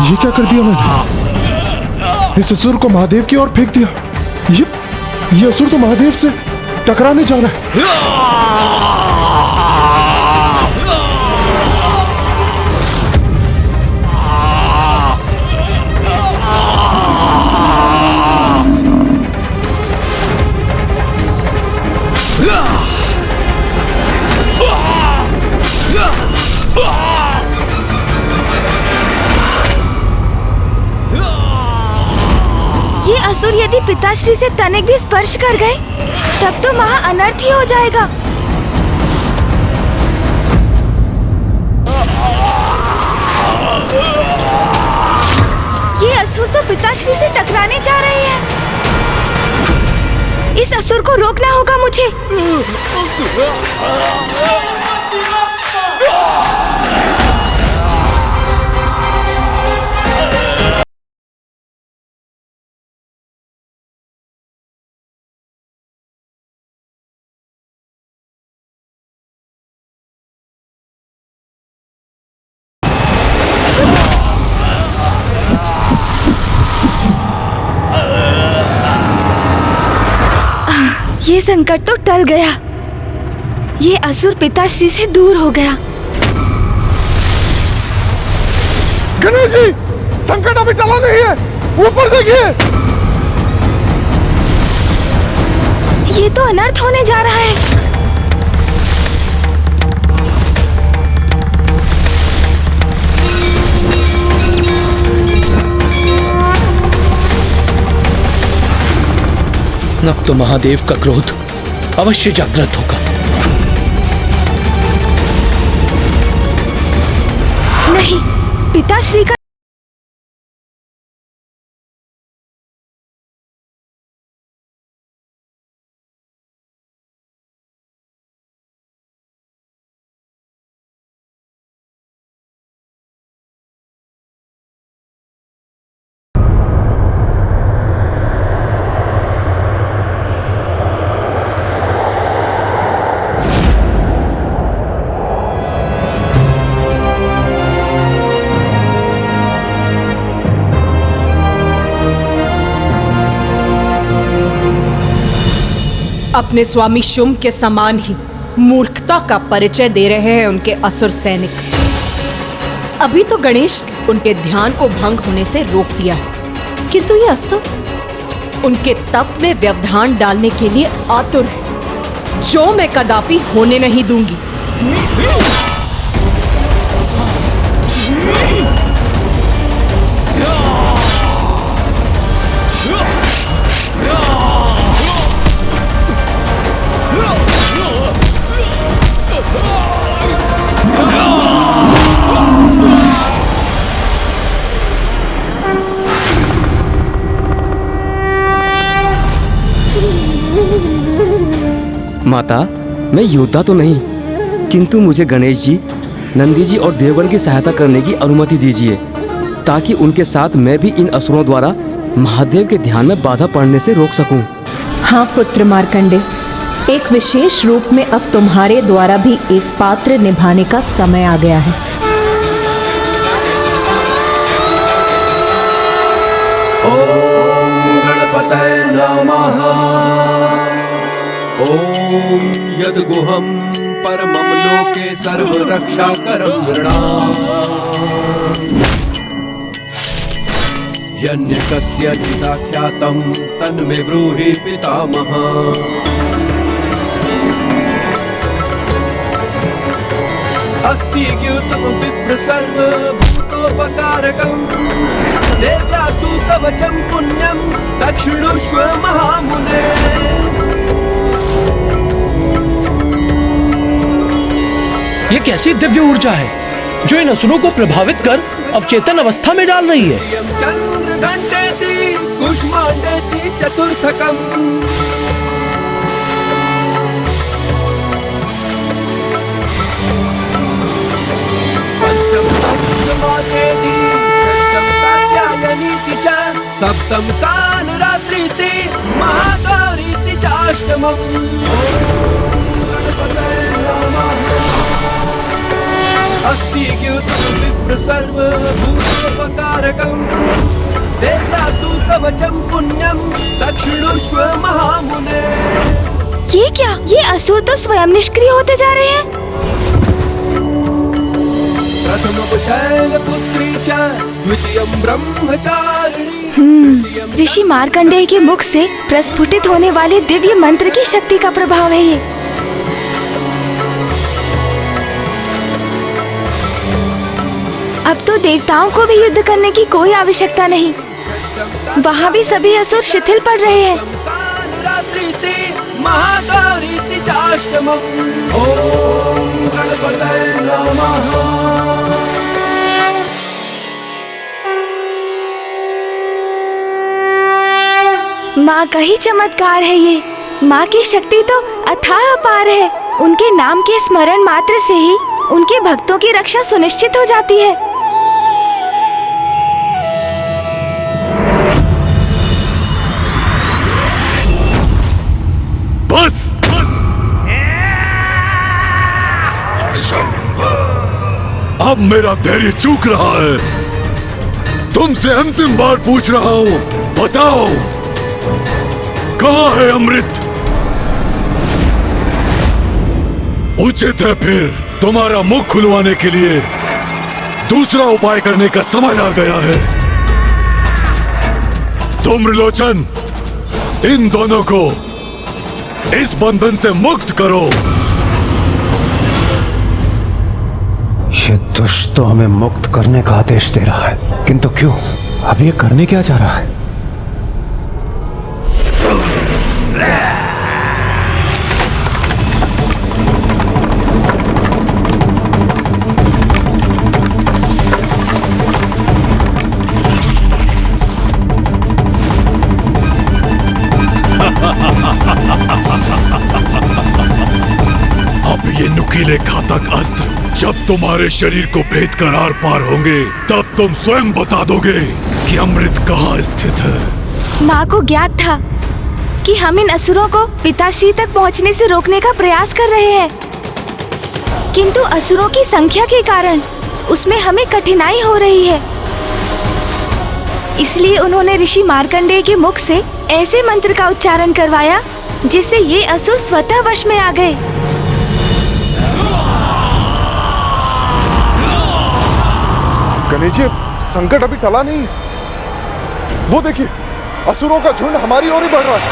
ये क्या कर दिया मैंने? इस असुर को महादेव की ओर फेंक दिया। ये असुर तो महादेव से टकराने जा रहा है। ये असुर यदि पिताश्री से तनिक भी स्पर्श कर गए तब तो महा अनर्थ ही हो जाएगा। ये असुर तो पिताश्री से टकराने जा रहे हैं। इस असुर को रोकना होगा मुझे। ये संकट तो टल गया। ये असुर पिताश्री से दूर हो गया। गणेश जी, संकट अभी टला नहीं है, ऊपर देखिए। ये तो अनर्थ होने जा रहा है। अब तो महादेव का क्रोध अवश्य जागृत होगा। नहीं, पिताश्री का अपने स्वामी शुंभ के समान ही मूर्खता का परिचय दे रहे हैं उनके असुर सैनिक। अभी तो गणेश ने उनके ध्यान को भंग होने से रोक दिया है, किंतु ये असुर उनके तप में व्यवधान डालने के लिए आतुर है, जो मैं कदापि होने नहीं दूंगी। माता, मैं योद्धा तो नहीं, किंतु मुझे गणेश जी, नंदी जी और देवगण की सहायता करने की अनुमति दीजिए, ताकि उनके साथ मैं भी इन असुरों द्वारा महादेव के ध्यान में बाधा पड़ने से रोक सकूं। हाँ पुत्र मार्कंडे, एक विशेष रूप में अब तुम्हारे द्वारा भी एक पात्र निभाने का समय आ गया है। गणपतये नमः। ॐ यद्गुहं परमं लोके सर्वरक्षाकरं नृणाम्। यन्यकस्य चिदाख्यातं तन्मे ब्रूहि पितामह। अस्ति द्यूतं विप्र सर्वभूतोपकारकम्। देव्यास्तु तव चं पुण्यं दक्षिणुष्व महामुने। ये कैसी दिव्य ऊर्जा है जो इन असुरों को प्रभावित कर अवचेतन अवस्था में डाल रही है। चंद्र घंटेति कुष्मांडेति चतुर्थकम्। पंचम समाधेति षष्ठम कात्यायनीति च सप्तम कालरात्रिति महागौरीति चाष्टमम्। अस्ति द्यूतं विप्र सर्वभूतोपकारकम्। देवतास्तु तव चं पुण्यं दक्षिणुष्व महामुने। ये क्या? ये असुर तो स्वयं निष्क्रिय होते जा रहे हैं। प्रथमं शैलपुत्री च द्वितीयं ब्रह्मचारिणी। ऋषि मार्कंडेय के मुख से प्रस्फुटित होने वाले दिव्य मंत्र की शक्ति का प्रभाव है ये। अब तो देवताओं को भी युद्ध करने की कोई आवश्यकता नहीं। वहाँ भी सभी असुर शिथिल पड़ रहे हैं। महागौरीति चाष्टमम्। ॐ गणपतये नमः। माँ का ही चमत्कार है ये। माँ की शक्ति तो अथाह अपार है। उनके नाम के स्मरण मात्र से ही उनके भक्तों की रक्षा सुनिश्चित हो जाती है। बस अब मेरा धैर्य चूक रहा है। तुमसे अंतिम बार पूछ रहा हूँ, बताओ कहाँ है अमृत? उचित है फिर तुम्हारा मुख खुलवाने के लिए दूसरा उपाय करने का समय आ गया है। धूम्रलोचन, इन दोनों को इस बंधन से मुक्त करो। ये दुष्ट तो हमें मुक्त करने का आदेश दे रहा है, किंतु क्यों? अब ये करने क्या चाह रहा है? अब ये नुकीले घातक अस्त्र जब तुम्हारे शरीर को भेद कर आर पार होंगे, तब तुम स्वयं बता दोगे कि अमृत कहाँ स्थित है। माँ को ज्ञात था कि हम इन असुरों को पिताश्री तक पहुँचने से रोकने का प्रयास कर रहे हैं, किंतु असुरों की संख्या के कारण उसमें हमें कठिनाई हो रही है। इसलिए उन्होंने ऋषि मार्कंडेय के मुख से ऐसे मंत्र का उच्चारण करवाया जिससे ये असुर स्वतः वश में आ गए। गणेश जी, संकट अभी टला नहीं। वो देखिए, असुरों का झुंड हमारी ओर ही बढ़ रहा है।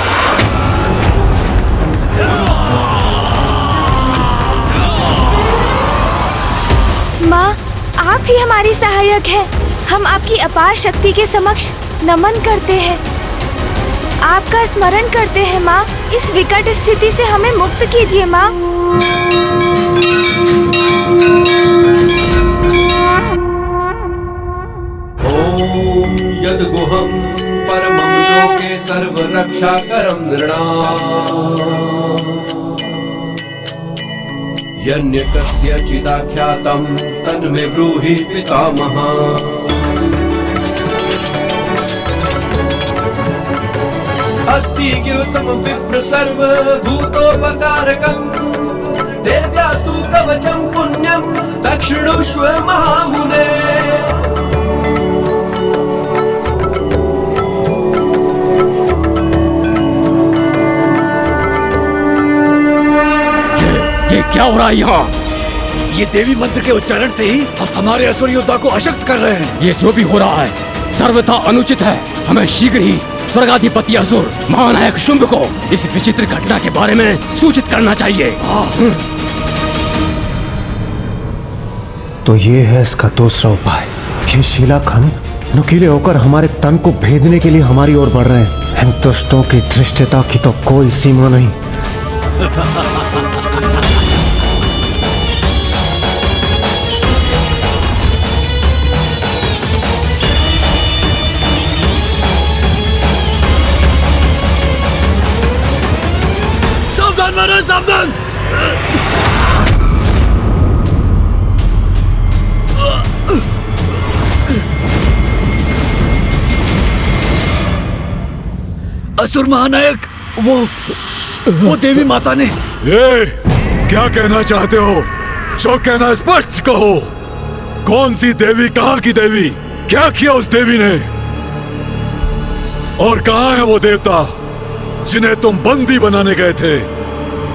माँ, आप ही हमारी सहायक हैं। हम आपकी अपार शक्ति के समक्ष नमन करते हैं। आपका स्मरण करते हैं माँ। इस विकट स्थिति से हमें मुक्त कीजिए माँ। ॐ यद्गुहं परमं लोके सर्वरक्षाकरं नृणाम्। यन्य कस्यचिदाख्यातं तन्मे ब्रूहि पितामह। अस्ति ज्ञातं विप्र सर्वभूतोपकारकम् देव्यास्तु कवचं पुण्यं दक्षिणोष्व महामुने। ये क्या हो रहा है यहाँ? ये देवी मंत्र के उच्चारण से ही हम हमारे असुर योद्धा को अशक्त कर रहे हैं। ये जो भी हो रहा है सर्वथा अनुचित है। हमें शीघ्र ही स्वर्गाधिपति असुर महानायक शुंभ को इस विचित्र घटना के बारे में सूचित करना चाहिए। तो ये है इसका दूसरा उपाय। ये शीलाखंड नुकीले होकर हमारे तन को भेदने के लिए हमारी ओर बढ़ रहे हैं। इन दुष्टों की धृष्टता की तो कोई सीमा नहीं। सावधान महाराज, सावधान। असुर महानायक, वो देवी माता ने। ये क्या कहना चाहते हो? जो कहना स्पष्ट कहो। कौन सी देवी, कहाँ की देवी? क्या किया उस देवी ने? और कहाँ है वो देवता जिन्हें तुम बंदी बनाने गए थे?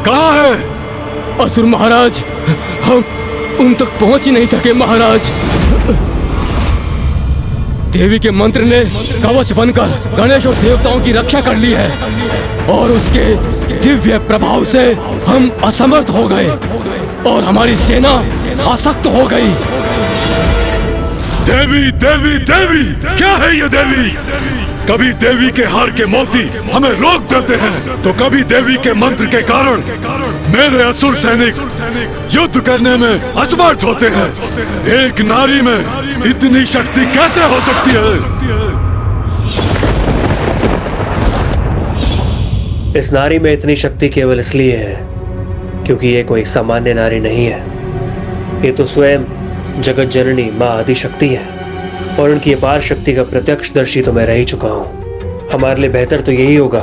कहाँ है? असुर महाराज, हम उन तक पहुंच ही नहीं सके महाराज। देवी के मंत्र ने कवच बनकर गणेश और देवताओं की रक्षा कर ली है और उसके दिव्य प्रभाव से हम असमर्थ हो गए और हमारी सेना आसक्त हो गई। देवी देवी देवी, क्या है ये देवी? कभी देवी के हार के मोती हमें रोक देते हैं तो कभी देवी के मंत्र के कारण मेरे असुर सैनिक युद्ध करने में असमर्थ होते हैं। एक नारी में इतनी शक्ति कैसे हो सकती है? इस नारी में इतनी शक्ति केवल इसलिए है क्योंकि ये कोई सामान्य नारी नहीं है। ये तो स्वयं जगत जननी माँ आदिशक्ति है और उनकी अपार शक्ति का प्रत्यक्षदर्शी तो मैं रह ही चुका हूँ। हमारे लिए बेहतर तो यही होगा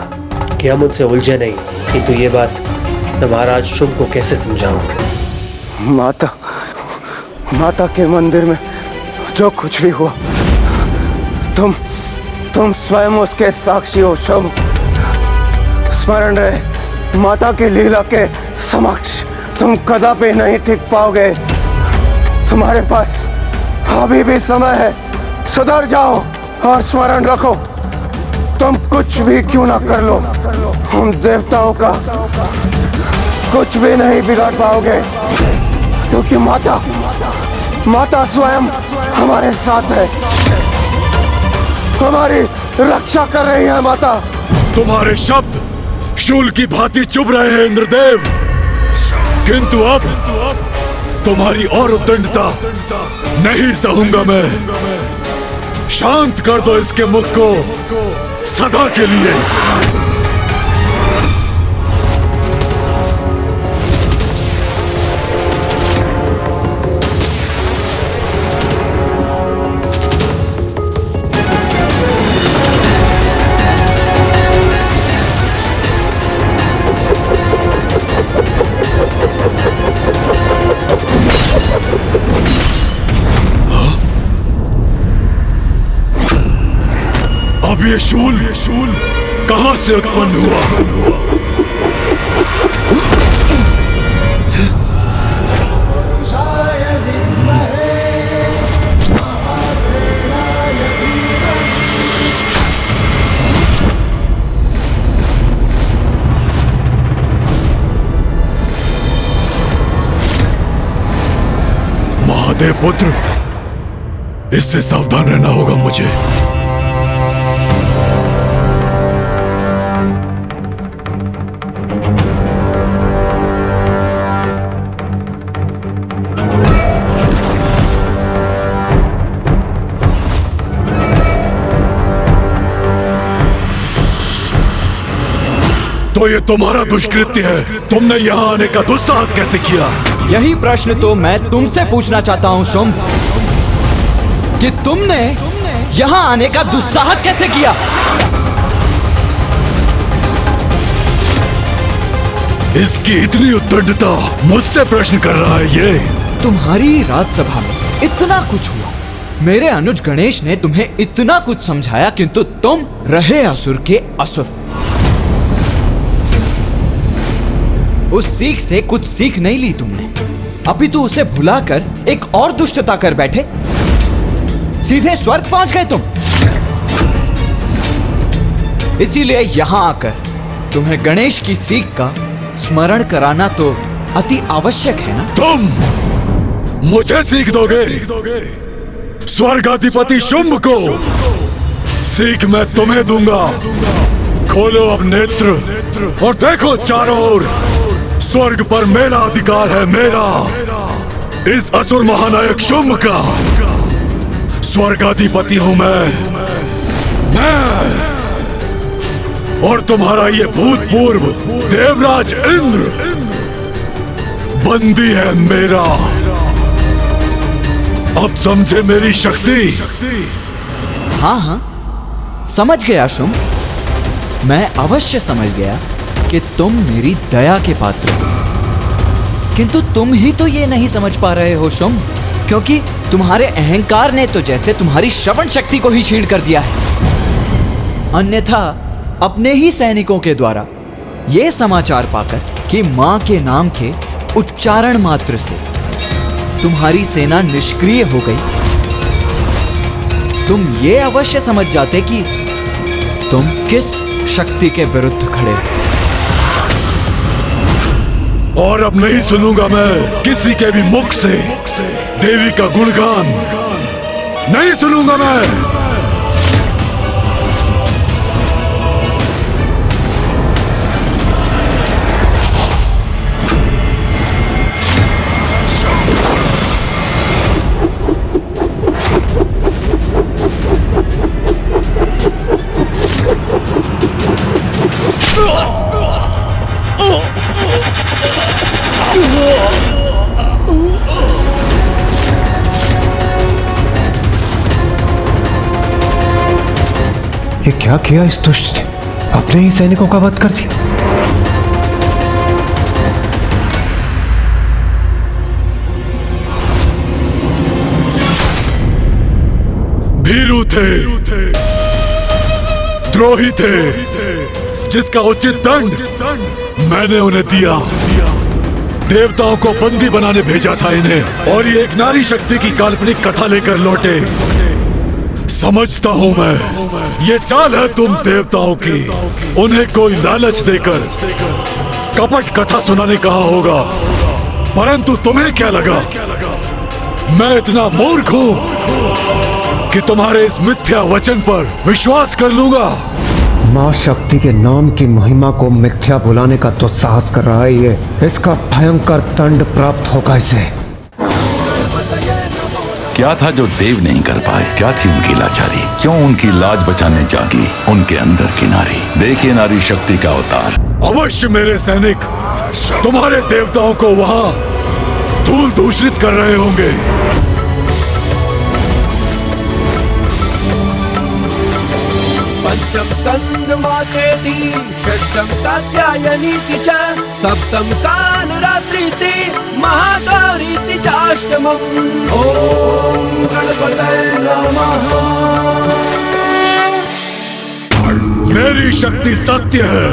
कि हम उनसे उलझे नहीं, किंतु ये बात मैं महाराज शुंभ को कैसे समझाऊं? माता के मंदिर में जो कुछ भी हुआ, तुम स्वयं उसके साक्षी हो शुंभ। स्मरण रहे, माता की लीला के समक्ष तुम कदापि नहीं टिक पाओगे। तुम्हारे पास अभी भी समय है, सुधर जाओ और स्मरण रखो, तुम कुछ भी क्यों ना कर लो, हम देवताओं का कुछ भी नहीं बिगाड़ पाओगे, क्योंकि माता स्वयं हमारे साथ है, हमारी रक्षा कर रही है माता। तुम्हारे शब्द शूल की भांति चुभ रहे हैं इंद्रदेव, किंतु अब तुम्हारी और उद्दंडता नहीं सहूंगा मैं। शांत कर दो इसके मुख को सदा के लिए। अब ये शूल कहां से उत्पन्न हुआ? महादेव पुत्र, इससे सावधान रहना होगा मुझे। तो तो ये तुम्हारा दुष्कृत्य है। तुमने यहाँ आने का दुस्साहस कैसे किया? यही प्रश्न तो मैं तुमसे पूछना चाहता हूँ शुंभ, कि तुमने यहाँ आने का दुस्साहस कैसे किया? इसकी इतनी उद्दंडता, मुझसे प्रश्न कर रहा है ये? तुम्हारी राजसभा में इतना कुछ हुआ, मेरे अनुज गणेश ने तुम्हें इतना कुछ समझाया, किंतु तुम रहे असुर के असुर। उस सीख से कुछ सीख नहीं ली तुमने, अपितु उसे भुलाकर एक और दुष्टता कर बैठे। सीधे स्वर्ग पहुंच गए तुम। इसीलिए यहाँ आकर तुम्हें गणेश की सीख का स्मरण कराना तो अति आवश्यक है ना। तुम मुझे सीख दोगे? स्वर्गाधिपति शुंभ को सीख मैं तुम्हें दूंगा। खोलो अब नेत्र और देखो चारों ओर, स्वर्ग पर मेरा अधिकार है, मेरा, इस असुर महानायक शुंभ का स्वर्गाधिपति हूं मैं। और तुम्हारा ये भूतपूर्व देवराज इंद्र बंदी है मेरा। अब समझे मेरी शक्ति? हाँ हाँ, समझ गया शुंभ। मैं अवश्य समझ गया कि तुम मेरी दया के पात्र हो, किंतु तुम ही तो ये नहीं समझ पा रहे हो शुंभ, क्योंकि तुम्हारे अहंकार ने तो जैसे तुम्हारी श्रवण शक्ति को ही छीन कर दिया है। अन्यथा अपने ही सैनिकों के द्वारा ये समाचार पाकर कि मां के नाम के उच्चारण मात्र से तुम्हारी सेना निष्क्रिय हो गई, तुम ये अवश्य समझ जाते कि तुम किस शक्ति के विरुद्ध खड़े हो। और अब नहीं सुनूंगा मैं किसी के भी मुख से देवी का गुणगान, नहीं सुनूंगा मैं। ये क्या किया इस दुष्ट ने? अपने ही सैनिकों का वध कर दिया। भीरू थे, द्रोही थे, जिसका उचित दंड मैंने उन्हें दिया। देवताओं को बंदी बनाने भेजा था इन्हें, और ये एक नारी शक्ति की काल्पनिक कथा लेकर लौटे। समझता हूं मैं, ये चाल है तुम देवताओं की। उन्हें कोई लालच देकर कपट कथा सुनाने कहा होगा, परंतु तुम्हें क्या लगा मैं इतना मूर्ख हूं कि तुम्हारे इस मिथ्या वचन पर विश्वास कर लूंगा? मां शक्ति के नाम की महिमा को मिथ्या बुलाने का तो साहस कर रहा है ये। इसका भयंकर दंड प्राप्त होगा इसे। क्या था जो देव नहीं कर पाए? क्या थी उनकी लाचारी? क्यों उनकी लाज बचाने जागी उनके अंदर की नारी? देखिए नारी शक्ति का अवतार। अवश्य मेरे सैनिक तुम्हारे देवताओं को वहां धूल दूषित कर रहे होंगे। पंचम स्कंद मातेति षष्ठम कात्यायनीति च सप्तम कालरात्रिति महागौरीति चाष्टमम्। ओम गणपतये नमः। मेरी शक्ति सत्य है।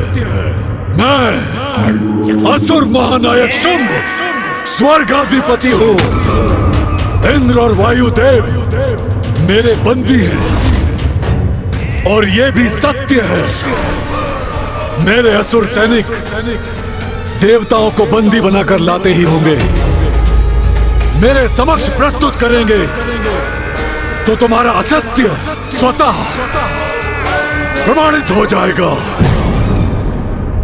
मैं असुर महानायक शुंभ स्वर्गाधिपति हूँ। इंद्र और वायुदेव मेरे बंदी हैं, और ये भी सत्य है मेरे असुर सैनिक देवताओं को बंदी बनाकर लाते ही होंगे। मेरे समक्ष प्रस्तुत करेंगे तो तुम्हारा असत्य स्वतः प्रमाणित हो जाएगा।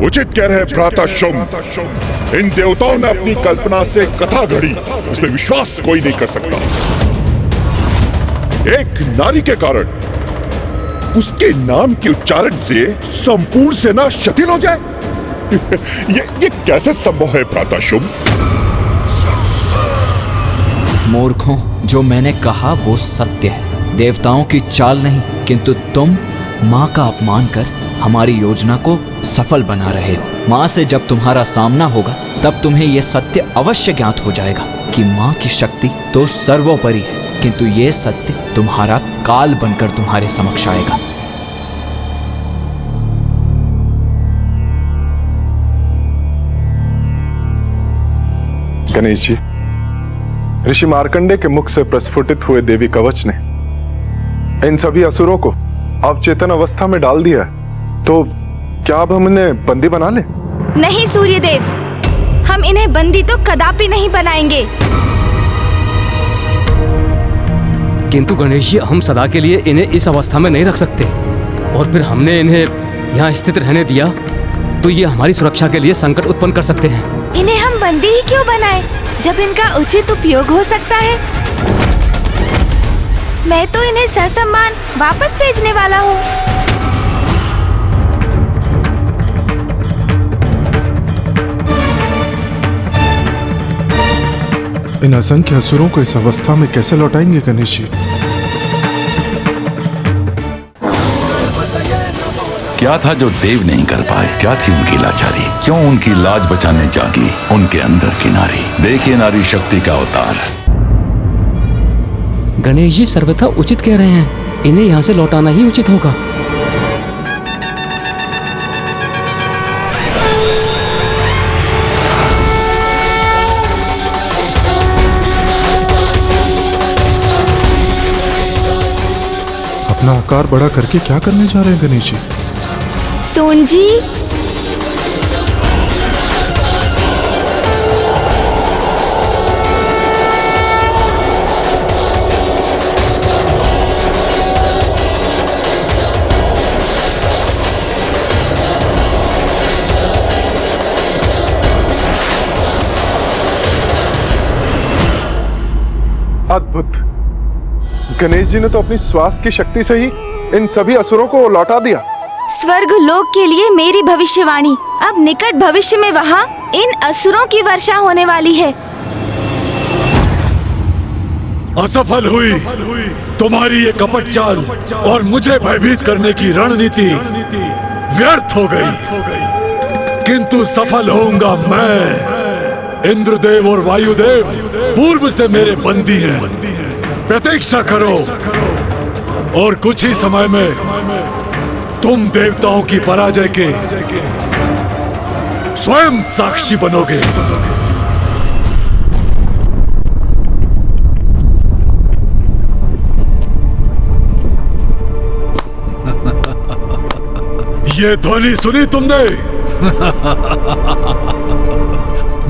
उचित कह रहे भ्राता शुंभ। इन देवताओं ने अपनी कल्पना से कथा घड़ी, उसमें विश्वास कोई नहीं कर सकता। एक नारी के कारण उसके नाम के उच्चारण से संपूर्ण सेना शिथिल हो जाए, ये कैसे संभव है भ्राता शुंभ? मूर्खों, जो मैंने कहा वो सत्य है। देवताओं की चाल नहीं, किंतु तुम माँ का अपमान कर हमारी योजना को सफल बना रहे हो। माँ से जब तुम्हारा सामना होगा तब तुम्हें यह सत्य अवश्य ज्ञात हो जाएगा कि माँ की शक्ति तो सर्वोपरि है, किंतु ये सत्य तुम्हारा काल बनकर तुम्हारे समक्ष आएगा। गणेश जी, ऋषि मार्कंडे के मुख से प्रस्फुटित हुए देवी कवच ने इन सभी असुरों को अवचेतन अवस्था में डाल दिया है, तो क्या अब हम इन्हें बंदी बना ले? नहीं सूर्यदेव, हम इन्हें बंदी तो कदापि नहीं बनाएंगे। किंतु गणेश जी, हम सदा के लिए इन्हें इस अवस्था में नहीं रख सकते, और फिर हमने इन्हें यहाँ स्थित रहने दिया तो ये हमारी सुरक्षा के लिए संकट उत्पन्न कर सकते हैं। इन्हें हम बंदी ही क्यों बनाएं, जब इनका उचित उपयोग हो सकता है। मैं तो इन्हें ससम्मान वापस भेजने वाला हूँ। इन असंख्य असुरों को इस अवस्था में कैसे लौटाएंगे गणेश जी? क्या था जो देव नहीं कर पाए? क्या थी उनकी लाचारी? क्यों उनकी लाज बचाने जागी उनके अंदर की नारी? देखिए नारी शक्ति का अवतार। गणेश जी सर्वथा उचित कह रहे हैं, इन्हें यहाँ से लौटाना ही उचित होगा। अपना आकार बड़ा करके क्या करने जा रहे हैं गणेश जी? सोन जी, अद्भुत। गणेश जी ने तो अपनी श्वास की शक्ति से ही इन सभी असुरों को लौटा दिया। स्वर्ग लोक के लिए मेरी भविष्यवाणी अब निकट भविष्य में वहाँ इन असुरों की वर्षा होने वाली है। असफल हुई तुम्हारी ये कपट चाल और मुझे भयभीत करने की रणनीति व्यर्थ हो गई, किंतु सफल होऊंगा मैं। इंद्रदेव और वायुदेव पूर्व से मेरे बंदी हैं। प्रतीक्षा करो और कुछ ही समय में तुम देवताओं की पराजय के स्वयं साक्षी बनोगे। ये ध्वनि सुनी तुमने?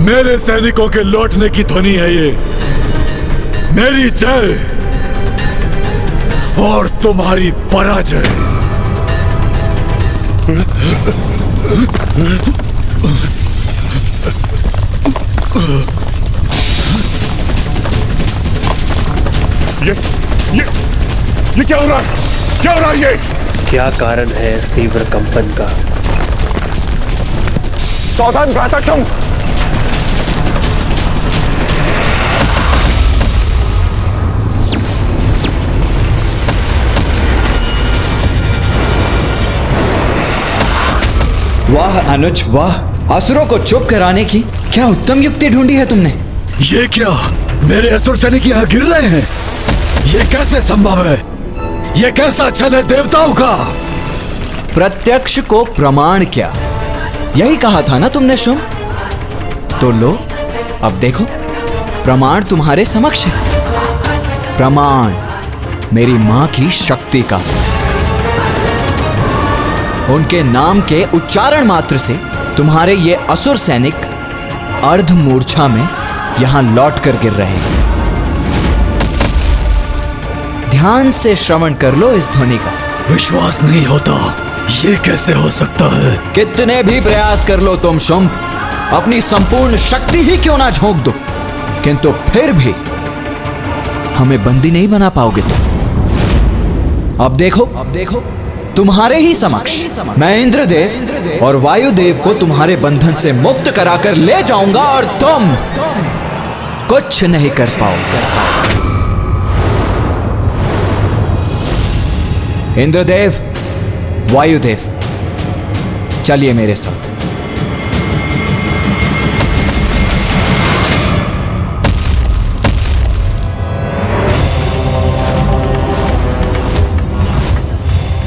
मेरे सैनिकों के लौटने की ध्वनि है ये। मेरी जय और तुम्हारी पराजय। ये क्या हो रहा है? क्या हो रहा है ये? क्या कारण है इस तीव्र कंपन का? सावधान भ्राता शुंभ! वाह अनुज वाह, असुरों को चुप कराने की क्या उत्तम युक्ति ढूंढी है तुमने। ये क्या, मेरे असुर सैनिक यहाँ गिर रहे हैं? ये कैसे संभव है? ये कैसा छल है देवताओं का? प्रत्यक्ष को प्रमाण क्या, यही कहा था ना तुमने शुंभ? तो लो अब देखो, प्रमाण तुम्हारे समक्ष है। प्रमाण मेरी मां की शक्ति का। उनके नाम के उच्चारण मात्र से तुम्हारे ये असुर सैनिक अर्ध मूर्छा में यहां लौट कर गिर रहे हैं। ध्यान से श्रवण कर लो इस ध्वनि का। विश्वास नहीं होता, ये कैसे हो सकता है? कितने भी प्रयास कर लो तुम शुंभ, अपनी संपूर्ण शक्ति ही क्यों ना झोंक दो, किंतु फिर भी हमें बंदी नहीं बना पाओगे तुम। अब देखो तुम्हारे ही समक्ष मैं इंद्रदेव और वायुदेव को तुम्हारे बंधन से मुक्त कराकर ले जाऊंगा और तुम कुछ नहीं कर पाओगे। इंद्रदेव, वायुदेव, चलिए मेरे साथ।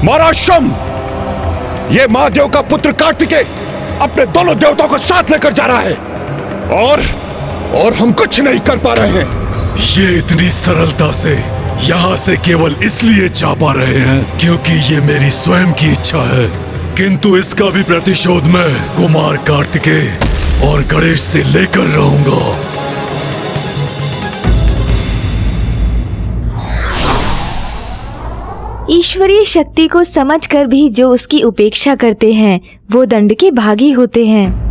महाराज शुंभ, ये महादेव का पुत्र कार्तिकेय अपने दोनों देवताओं को साथ लेकर जा रहा है और हम कुछ नहीं कर पा रहे हैं। ये इतनी सरलता से यहाँ से केवल इसलिए जा पा रहे हैं क्योंकि ये मेरी स्वयं की इच्छा है, किंतु इसका भी प्रतिशोध मैं कुमार कार्तिकेय और गणेश से लेकर रहूंगा। ईश्वरीय शक्ति को समझकर भी जो उसकी उपेक्षा करते हैं वो दंड के भागी होते हैं।